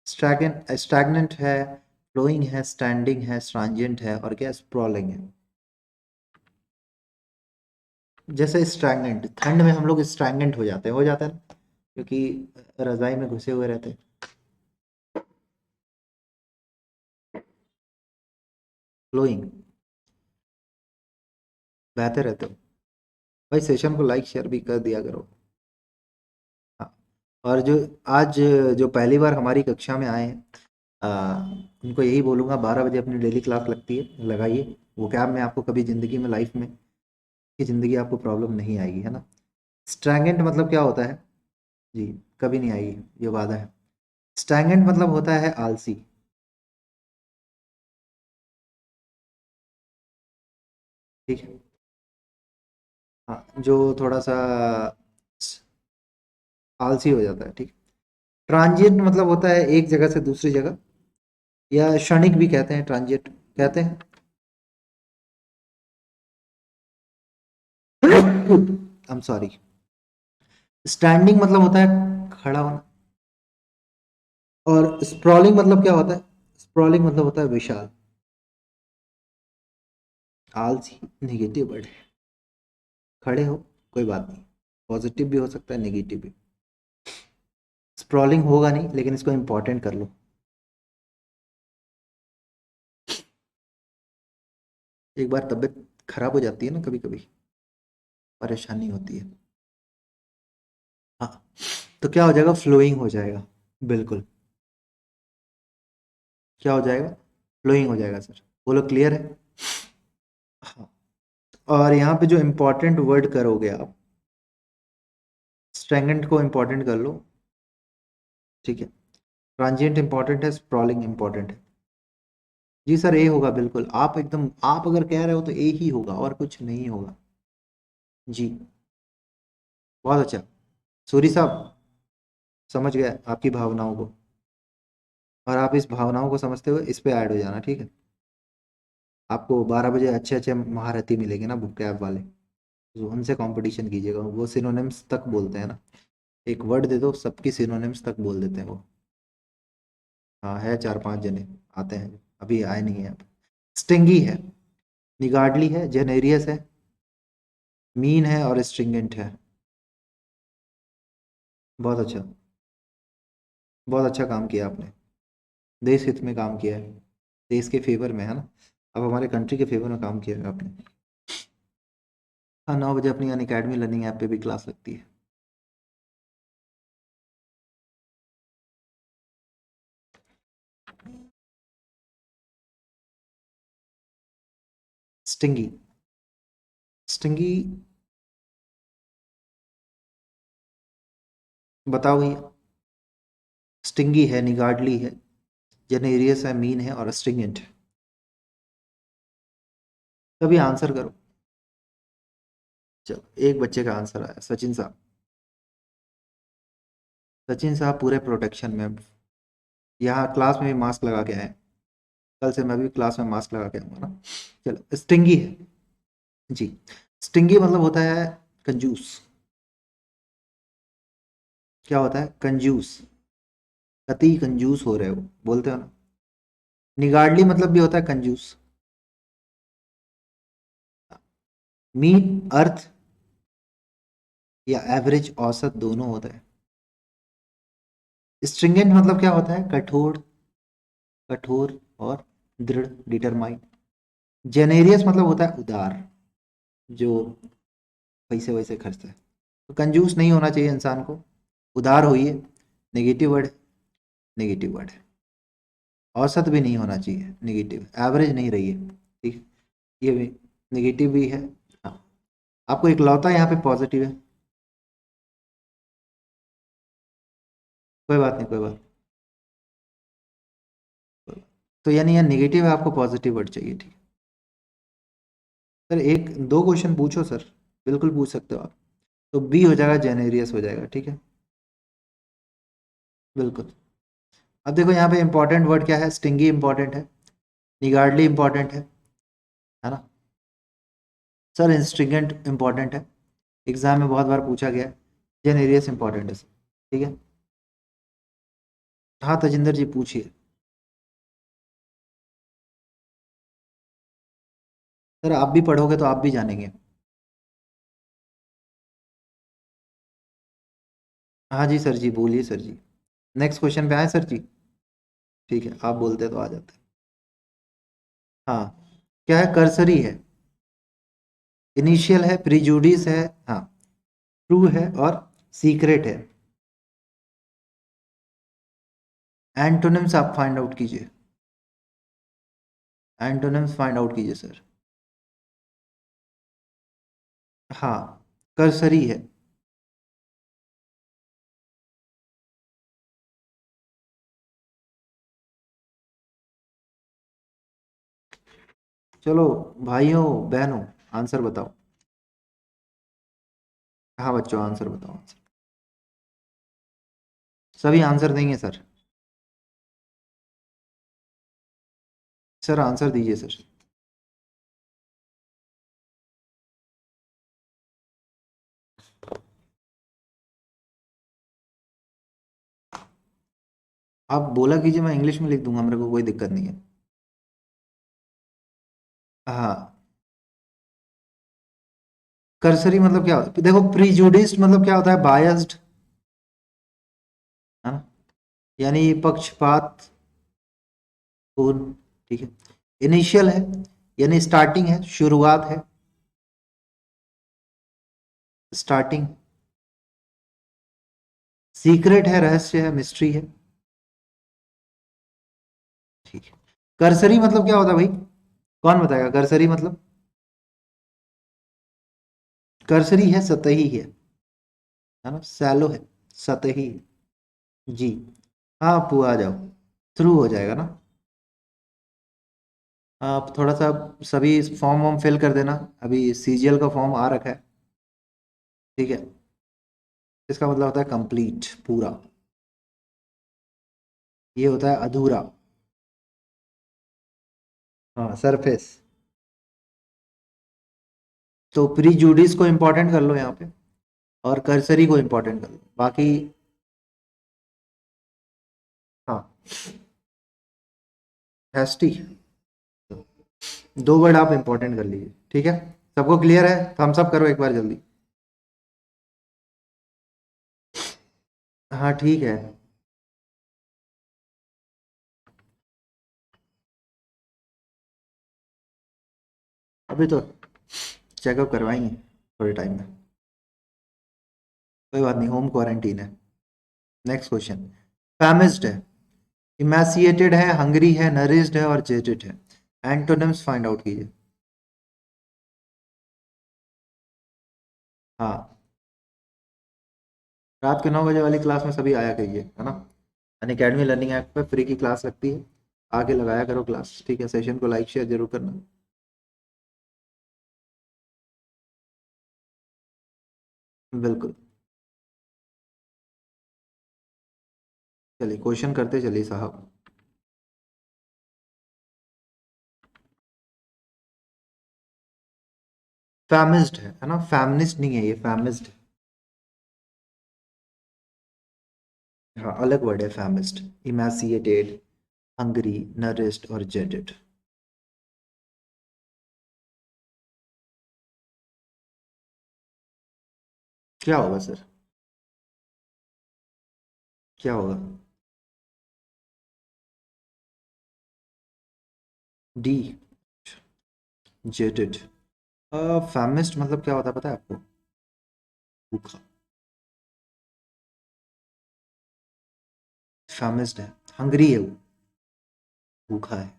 Stagnant है, फ्लोइंग है, स्टैंडिंग है, ट्रांजिएंट है और क्या, स्प्रॉलिंग है। जैसे स्ट्रैंगेंट, ठंड में हम लोग स्ट्रैंगेंट हो जाते हैं ना, क्योंकि रजाई में घुसे हुए रहते हैं। फ्लोइंग, बहते रहते हो। भाई सेशन को लाइक शेयर भी कर दिया करो। हाँ, और जो आज जो पहली बार हमारी कक्षा में आए हैं, उनको यही बोलूँगा 12 बजे अपनी डेली क्लास लगती है, लगाइए। वो कैब में आपको कभी ज़िंदगी में, लाइफ में कि ज़िंदगी आपको प्रॉब्लम नहीं आएगी, है ना। स्ट्रैंगेंट मतलब क्या होता है? जी, कभी नहीं आएगी, ये वादा है। स्ट्रैंगेंट मतलब होता है आलसी। ठीक है। हाँ, जो थोड़ा सा आलसी हो जाता है, ठीक। ट्रांजिएंट मतलब होता है एक जगह से दूसरी जगह, या क्षणिक भी कहते हैं, ट्रांजिएंट कहते हैं। I am sorry. स्टैंडिंग मतलब होता है खड़ा होना। और स्प्रॉलिंग मतलब क्या होता है? स्प्रॉलिंग मतलब होता है विशाल। आलसी निगेटिव वर्ड है। खड़े हो, कोई बात नहीं, पॉजिटिव भी हो सकता है, नेगेटिव भी। स्प्रॉलिंग होगा नहीं, लेकिन इसको इंपॉर्टेंट कर लो। एक बार तबीयत खराब हो जाती है ना, कभी कभी परेशानी होती है। हाँ, तो क्या हो जाएगा? फ्लोइंग हो जाएगा। बिल्कुल। क्या हो जाएगा? फ्लोइंग हो जाएगा सर। बोलो क्लियर है? हाँ, और यहाँ पे जो इम्पोर्टेंट वर्ड करोगे आप, स्ट्रेंगेंट को इम्पोर्टेंट कर लो। ठीक है। ट्रांजिएंट इंपॉर्टेंट है, स्प्रॉलिंग इंपॉर्टेंट है। जी सर, ए होगा बिल्कुल। आप एकदम, आप अगर कह रहे हो तो ए ही होगा, और कुछ नहीं होगा। जी, बहुत अच्छा। सूरी साहब, समझ गया आपकी भावनाओं को, और आप इस भावनाओं को समझते हुए इस पे ऐड हो जाना, ठीक है। आपको 12 बजे अच्छे अच्छे महारथी मिलेंगे ना, बुक ऐप वाले, तो उनसे कंपटीशन कीजिएगा। वो सिनोनिम्स तक बोलते हैं ना, एक वर्ड दे दो, सबकी सिनोनिम्स तक बोल देते हैं वो। हाँ, है 4-5 जने आते हैं, अभी आए नहीं है अब। स्टिंगी है, निगार्डली है, जेनेरियस है, मीन है, और स्ट्रिंगेंट है। बहुत अच्छा, बहुत अच्छा काम किया आपने। देश हित में काम किया है, देश के फेवर में, है ना। अब हमारे कंट्री के फेवर में काम किया है आपने। हाँ, 9 बजे अपनी अन अकेडमी लर्निंग ऐप पे भी क्लास लगती है। स्टिंगी, स्टिंगी, बताओ भैया। स्टिंगी है, निगार्डली है, जेनेरियस है, मीन है, और स्ट्रिंगेंट है। तभी आंसर करो। चलो, एक बच्चे का आंसर आया, सचिन साहब। सचिन साहब पूरे प्रोटेक्शन में, यहाँ क्लास में भी मास्क लगा के आए। कल से मैं भी क्लास में मास्क लगा के आऊंगा ना। चलो, स्टिंगी है जी। स्टिंगी मतलब होता है कंजूस। क्या होता है? कंजूस, अति कंजूस हो रहे हो, बोलते हो ना। निगार्डली मतलब भी होता है कंजूस। मीन अर्थ या एवरेज, औसत, दोनों होता है। स्ट्रिंगेंट मतलब क्या होता है? कठोर, कठोर और दृढ़, डिटरमाइन। जेनेरियस मतलब होता है उदार, जो पैसे वैसे खर्चता है। तो कंजूस नहीं होना चाहिए इंसान को, उदार होइए। नेगेटिव वर्ड, नेगेटिव वर्ड है। औसत भी नहीं होना चाहिए, नेगेटिव, एवरेज नहीं रही है, ठीक है। ये भी नेगेटिव भी है। हाँ, आपको इकलौता यहाँ पे पॉजिटिव है। कोई बात नहीं, कोई बात नहीं। तो यानी यहाँ नेगेटिव है, आपको पॉजिटिव वर्ड चाहिए, ठीक है। सर एक दो क्वेश्चन पूछो सर, बिल्कुल पूछ सकते हो आप। तो बी हो जाएगा, जेनेरियस हो जाएगा, ठीक है। बिल्कुल। अब देखो यहाँ पे इंपॉर्टेंट वर्ड क्या है? स्टिंगी इंपॉर्टेंट है, निगार्डली इंपॉर्टेंट है ना। सर इंस्ट्रिगेंट इंपॉर्टेंट है, एग्जाम में बहुत बार पूछा गया है। जेनेरियस इंपॉर्टेंट है सर, ठीक है। हाँ तजिंदर जी, पूछिए। सर आप भी पढ़ोगे तो आप भी जानेंगे। हाँ जी सर जी, बोलिए सर जी। नेक्स्ट क्वेश्चन पे आए सर जी। ठीक है, आप बोलते तो आ जाते। हाँ, क्या है? कर्सरी है, इनिशियल है, प्रीजुडिस है, हाँ, ट्रू है और सीक्रेट है। एंटोनिम्स आप फाइंड आउट कीजिए, एंटोनिम्स फाइंड आउट कीजिए सर। हाँ, कर्सरी है। चलो भाइयों बहनों, आंसर बताओ। हाँ बच्चों, आंसर बताओ, आंसर। सभी आंसर देंगे सर? सर आंसर दीजिए सर। आप बोला कीजिए, मैं इंग्लिश में लिख दूंगा, मेरे को कोई दिक्कत नहीं है। हाँ, कर्सरी मतलब क्या होता है? देखो, प्रीजुडिस्ड मतलब क्या होता है? बायस्ड, है ना, यानी पक्षपात पूर्ण। ठीक है। इनिशियल है, यानी स्टार्टिंग है, शुरुआत है, स्टार्टिंग। सीक्रेट है, रहस्य है, मिस्ट्री है। ठीक है। कर्सरी मतलब क्या होता है भाई? कौन बताएगा कर्सरी मतलब? कर्सरी है, सतही है ना, सैलो है, सतही। जी। हाँ आपू आ जाओ, थ्रू हो जाएगा ना। आप थोड़ा सा सभी फॉर्म वॉर्म फिल कर देना। अभी सीजीएल का फॉर्म आ रखा है। ठीक है। इसका मतलब होता है कंप्लीट, पूरा। ये होता है अधूरा। हाँ, सरफेस। तो प्रीजुडिस को इंपॉर्टेंट कर लो यहाँ पे, और कर्सरी को इंपॉर्टेंट कर लो, बाकी। हाँ, हैस्टी। दो वर्ड आप इंपॉर्टेंट कर लीजिए, ठीक है। सबको क्लियर है? थम्स अप करो एक बार जल्दी। हाँ ठीक है। अभी तो चेकअप करवाएंगे थोड़े टाइम में। कोई बात नहीं, होम क्वारंटीन है। Next question. फैमिस्ड है, इमेसिएटेड है, हंग्री है, नरिश्ड है और जेटेड है। एंटोनिम्स फाइंड आउट कीजिए। हाँ, रात के 9 बजे वाली क्लास में सभी आया करिए, है ना। अन अकेडमी लर्निंग ऐप पे फ्री की क्लास लगती है, आके लगाया करो क्लास, ठीक है। सेशन को लाइक शेयर जरूर करना। बिल्कुल। चलिए क्वेश्चन करते चलिए साहब। फैमिस्ड है ना, फैमिनिस्ट नहीं है ये, फैमिस्ड। हाँ, अलग वर्ड है फैमिस्ट। इमेसिएटेड, हंग्री, नरिश्ड और जेटेड। क्या होगा सर? क्या होगा? डी, जेटेड। फैमिस्ट मतलब क्या होता है पता है आपको? भूखा। फैमिस्ट है, हंग्री है वो, भूखा है।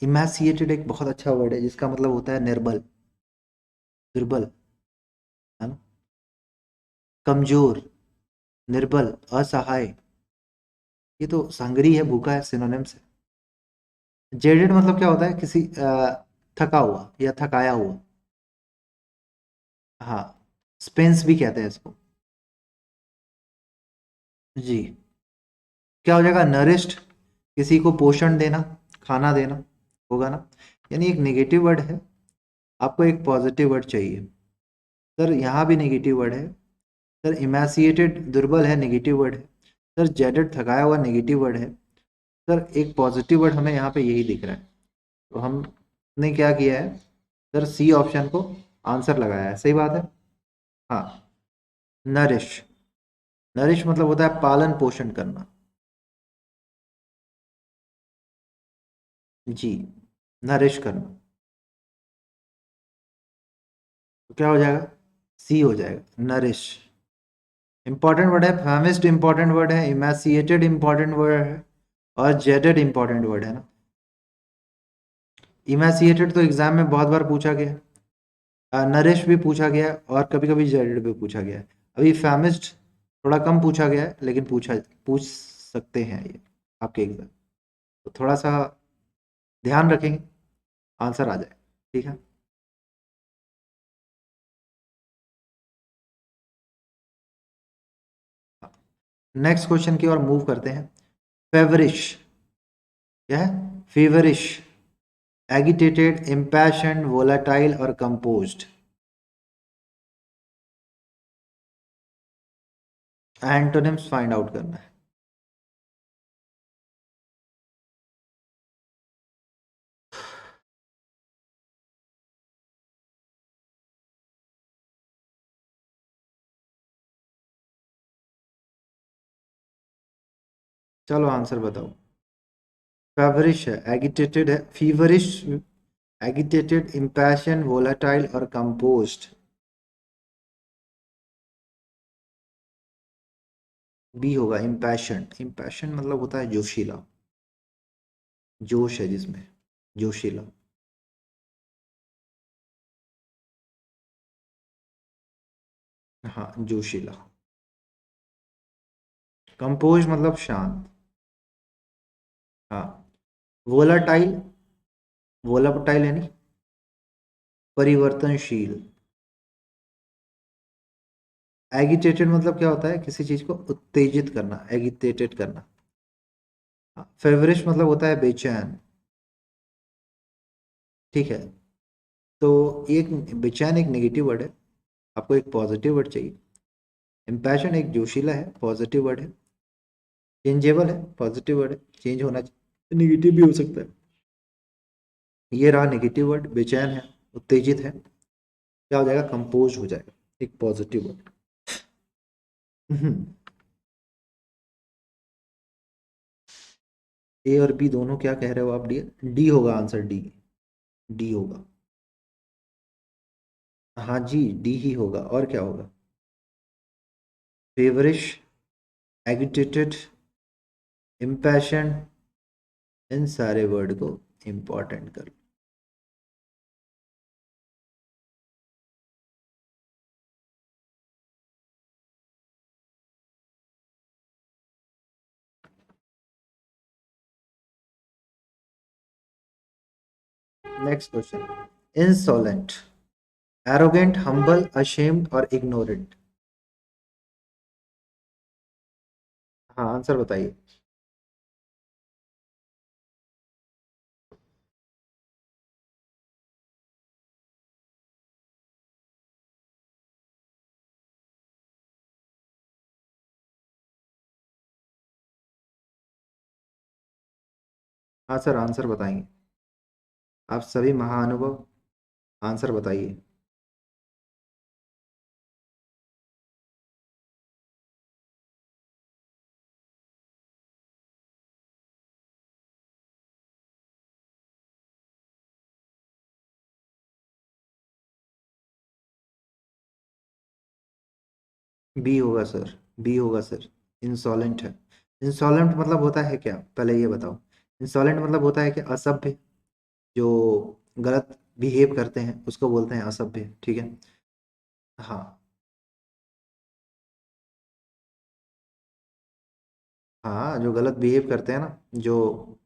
इमेसिएटेड एक बहुत अच्छा वर्ड है जिसका मतलब होता है निर्बल, दुर्बल, है ना, कमजोर, निर्बल, असहाय। ये तो हंग्री है, भूखा है, सिनोनिम्स है। जेडेड मतलब क्या होता है? किसी थका हुआ या थकाया हुआ। हाँ, स्पेंस भी कहते हैं इसको। जी। क्या हो जाएगा? नरिश्ड, किसी को पोषण देना, खाना देना, होगा ना। यानी एक नेगेटिव वर्ड है, आपको एक पॉजिटिव वर्ड चाहिए। सर यहाँ भी नेगेटिव वर्ड है। सर इमेसिएटेड दुर्बल है, नेगेटिव वर्ड है। सर जेडेड थकाया हुआ, नेगेटिव वर्ड है। सर एक पॉजिटिव वर्ड हमें यहाँ पे यही दिख रहा है। तो हमने क्या किया है? सर सी ऑप्शन को आंसर लगाया है, सही बात है। हाँ, नरिश, नरिश मतलब होता है पालन पोषण करना। जी, नरिश करना। तो क्या हो जाएगा? सी हो जाएगा, नरिश। इंपॉर्टेंट वर्ड है, फेमिस्ट इंपॉर्टेंट वर्ड है, इमेसिएटेड इंपॉर्टेंट वर्ड है, और जेडेड इंपॉर्टेंट वर्ड है ना। इमेसिएटेड तो एग्जाम में बहुत बार पूछा गया है, नरिश भी पूछा गया है, और कभी कभी जेडेड भी पूछा गया है। अभी फेमिस्ट थोड़ा कम पूछा गया है, लेकिन पूछ सकते हैं ये आपके एग्जाम। तो थोड़ा सा ध्यान रखेंगे, आंसर आ जाए। ठीक है। नेक्स्ट क्वेश्चन की ओर मूव करते हैं। फेवरिश, क्या है? फेवरिश, एगिटेटेड, इम्पैशन, वोलाटाइल और कंपोज्ड। एंटोनिम्स फाइंड आउट करना है। चलो आंसर बताओ। फेवरिश है, एगिटेटेड है, फीवरिश, एगिटेटेड, इम्पैशन, वोलाटाइल और कंपोज्ड। बी होगा, इम्पैशन। इम्पैशन मतलब होता है जोशीला, जोश है जिसमें, जोशीला। हाँ, जोशीला। कंपोज मतलब शांत। हाँ। वोलाटाइल, वोलाटाइल यानी परिवर्तनशील। एगिटेटेड मतलब क्या होता है? किसी चीज को उत्तेजित करना, एगिटेटेड करना। फेवरिश मतलब होता है बेचैन। ठीक है। तो एक बेचैन एक नेगेटिव वर्ड है, आपको एक पॉजिटिव वर्ड चाहिए। इम्पैशन एक जोशीला है, पॉजिटिव वर्ड है। चेंजेबल है, पॉजिटिव वर्ड है, चेंज होना चाहिए, नेगेटिव भी हो सकता है। ये रहा नेगेटिव वर्ड, बेचैन है, उत्तेजित है। क्या हो जाएगा? कंपोज हो जाएगा, एक पॉजिटिव वर्ड। ए और बी दोनों क्या कह रहे हो आप? डी, डी होगा आंसर, डी। डी होगा। हाँ जी, डी ही होगा, और क्या होगा? फेवरिश, एगिटेटेड, इम्पैशन, इन सारे वर्ड को इंपॉर्टेंट कर लो। Next question. Insolent, arrogant, humble, ashamed और इग्नोरेंट। हाँ, आंसर बताइए। हाँ सर, आंसर बताएंगे। आप सभी महाअनुभव, आंसर बताइए। बी होगा सर, बी होगा सर। इंसॉलेंट है। इंसॉलेंट मतलब होता है क्या, पहले ये बताओ। इंसॉलेंट मतलब होता है कि असभ्य, जो गलत बिहेव करते हैं उसको बोलते हैं असभ्य। ठीक है। हाँ। हाँ, जो गलत बिहेव करते हैं ना, जो।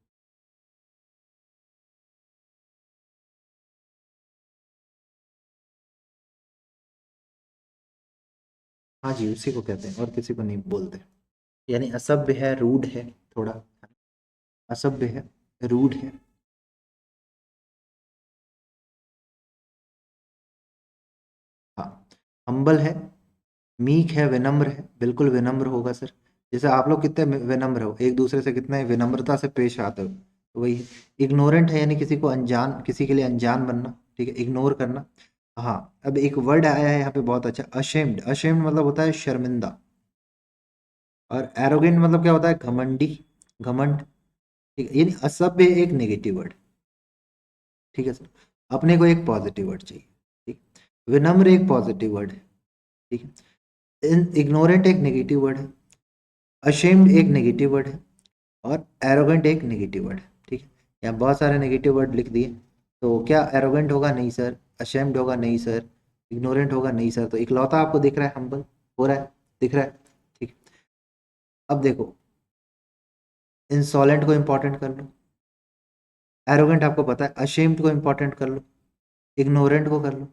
हाँ जी, उसी को कहते हैं, और किसी को नहीं बोलते। यानी असभ्य है, रूड है थोड़ा। असभ्य है, रूड है। हाँ। हम्बल है, मीक है, विनम्र है, बिल्कुल विनम्र होगा सर। जैसे आप लोग कितने विनम्र हो, एक दूसरे से कितने विनम्रता से पेश आते हो, तो वही। इग्नोरेंट है, यानी किसी को अनजान, किसी के लिए अनजान बनना। ठीक है, इग्नोर करना। हाँ, अब एक वर्ड आया है यहाँ पे बहुत अच्छा, अशेम्ड। अशेम्ड मतलब होता है शर्मिंदा। और एरोगेंट मतलब क्या होता है, घमंडी, घमंड। ठीक है, यानी असभ्य एक नेगेटिव वर्ड। ठीक है सर। अपने को एक पॉजिटिव वर्ड चाहिए। ठीक। विनम्र एक पॉजिटिव वर्ड है। ठीक है। इग्नोरेंट एक नेगेटिव वर्ड है। अशेम्ड एक नेगेटिव वर्ड है। और एरोगेंट एक नेगेटिव वर्ड है। ठीक है। यहाँ बहुत सारे नेगेटिव वर्ड लिख दिए। तो क्या एरोगेंट होगा, नहीं सर। अशेम्ड होगा, नहीं सर। इग्नोरेंट होगा, नहीं सर। तो इकलौता आपको दिख रहा है हम्बल, हो रहा है, दिख रहा है। ठीक। अब देखो, इंसॉलेंट को इंपॉर्टेंट कर लो, एरोगेंट आपको पता है, अशेम्ड को इंपॉर्टेंट कर लो, इग्नोरेंट को कर लो,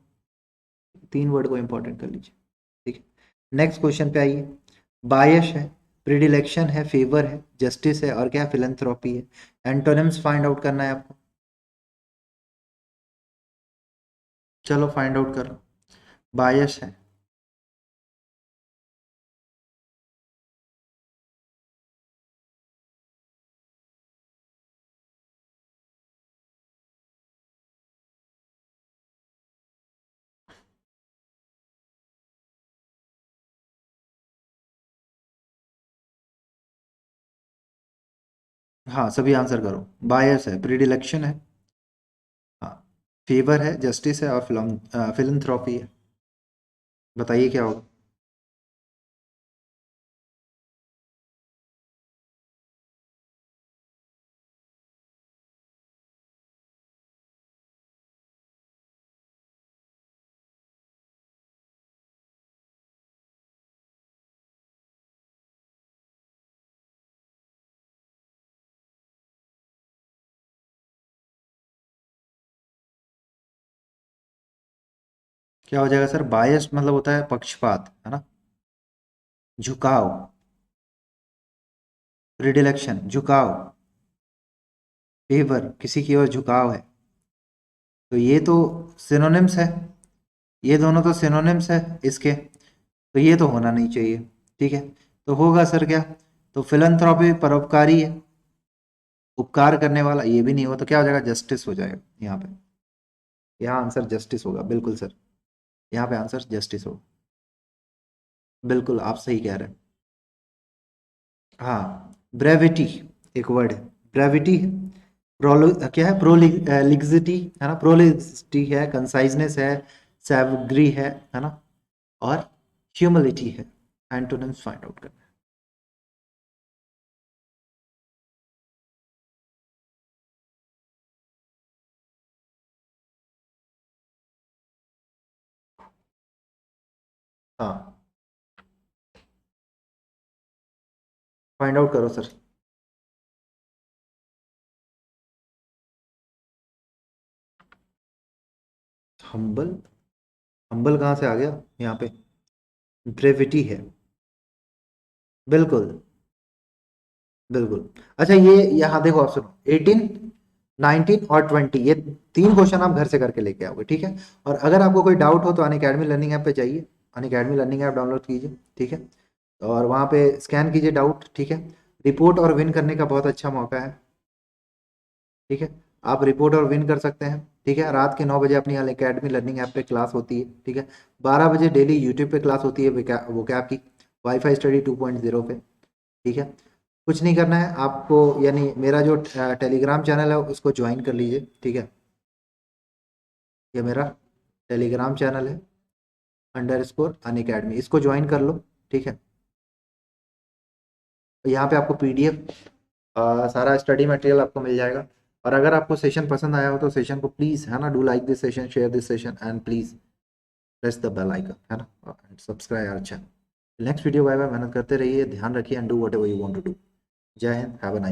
तीन वर्ड को इंपॉर्टेंट कर लीजिए। ठीक है। नेक्स्ट क्वेश्चन पे आइए। बायस है, प्रिडिलेक्शन है, फेवर है, जस्टिस है, और क्या, फिलंथ्रॉपी है। एंटोनिम्स फाइंड आउट करना है आपको। चलो फाइंड आउट करो। बायस है, हाँ सभी आंसर करो। बायस है, प्रिडिलेक्शन है, हाँ, फेवर है, जस्टिस है, और फिलंथ्रॉपी है। बताइए क्या होगा। क्या हो जाएगा सर, बायस मतलब होता है पक्षपात, है ना। झुकाव, प्रिडिलेक्शन झुकाव, फेवर किसी की ओर झुकाव है। तो ये तो सिनोनिम्स है, ये दोनों तो सिनोनिम्स है इसके। तो ये तो होना नहीं चाहिए। ठीक है। तो होगा सर क्या, तो फिलंथ्रॉपी परोपकारी है, उपकार करने वाला, ये भी नहीं हो तो क्या हो जाएगा, जस्टिस हो जाएगा यहाँ पे। यहाँ आंसर जस्टिस होगा, बिल्कुल सर। यहाँ पे आंसर जस्टिस होगा। बिल्कुल आप सही कह रहे हैं। हाँ, ब्रेविटी एक वर्ड है, ब्रेविटी है। क्या है, प्रोलिक्सिटी है ना, प्रोलिक्सिटी है, कंसाइजनेस है, सैवग्री है ना, और ह्यूमिलिटी है। एंटोनिम्स फाइंड आउट करना है। हाँ, फाइंड आउट करो सर। हम्बल, हम्बल कहाँ से आ गया यहाँ पे, ब्रेविटी है। बिल्कुल, बिल्कुल। अच्छा ये यहाँ देखो, आप सुनो, 18, 19 और 20, ये तीन क्वेश्चन आप घर से करके लेके आओगे। ठीक है। और अगर आपको कोई डाउट हो तो अनअकैडमी लर्निंग ऐप पे जाइए, अनअकैडमी लर्निंग ऐप डाउनलोड कीजिए। ठीक है। और वहाँ पे स्कैन कीजिए डाउट। ठीक है। रिपोर्ट और विन करने का बहुत अच्छा मौका है। ठीक है। आप रिपोर्ट और विन कर सकते हैं। ठीक है। रात के 9 बजे अपनी अनअकैडमी लर्निंग ऐप पे क्लास होती है। ठीक है। 12 बजे डेली यूट्यूब पे क्लास होती है वो कैब की, वाईफाई स्टडी 2.0 पे। ठीक है। कुछ नहीं करना है आपको, यानी मेरा जो टेलीग्राम चैनल है उसको ज्वाइन कर लीजिए। ठीक है। ये मेरा टेलीग्राम चैनल है, _ अनअकैडमी, इसको ज्वाइन कर लो। ठीक है। यहाँ पे आपको पीडीएफ, सारा स्टडी मटेरियल आपको मिल जाएगा। और अगर आपको सेशन पसंद आया हो तो सेशन को प्लीज़, है ना, do like this session, share this session, and please press the bell icon, है ना, subscribe our channel. Next video, bye bye, मेहनत करते रहिए, ध्यान रखिए, and do whatever you want to do. Jai Hind, have a nice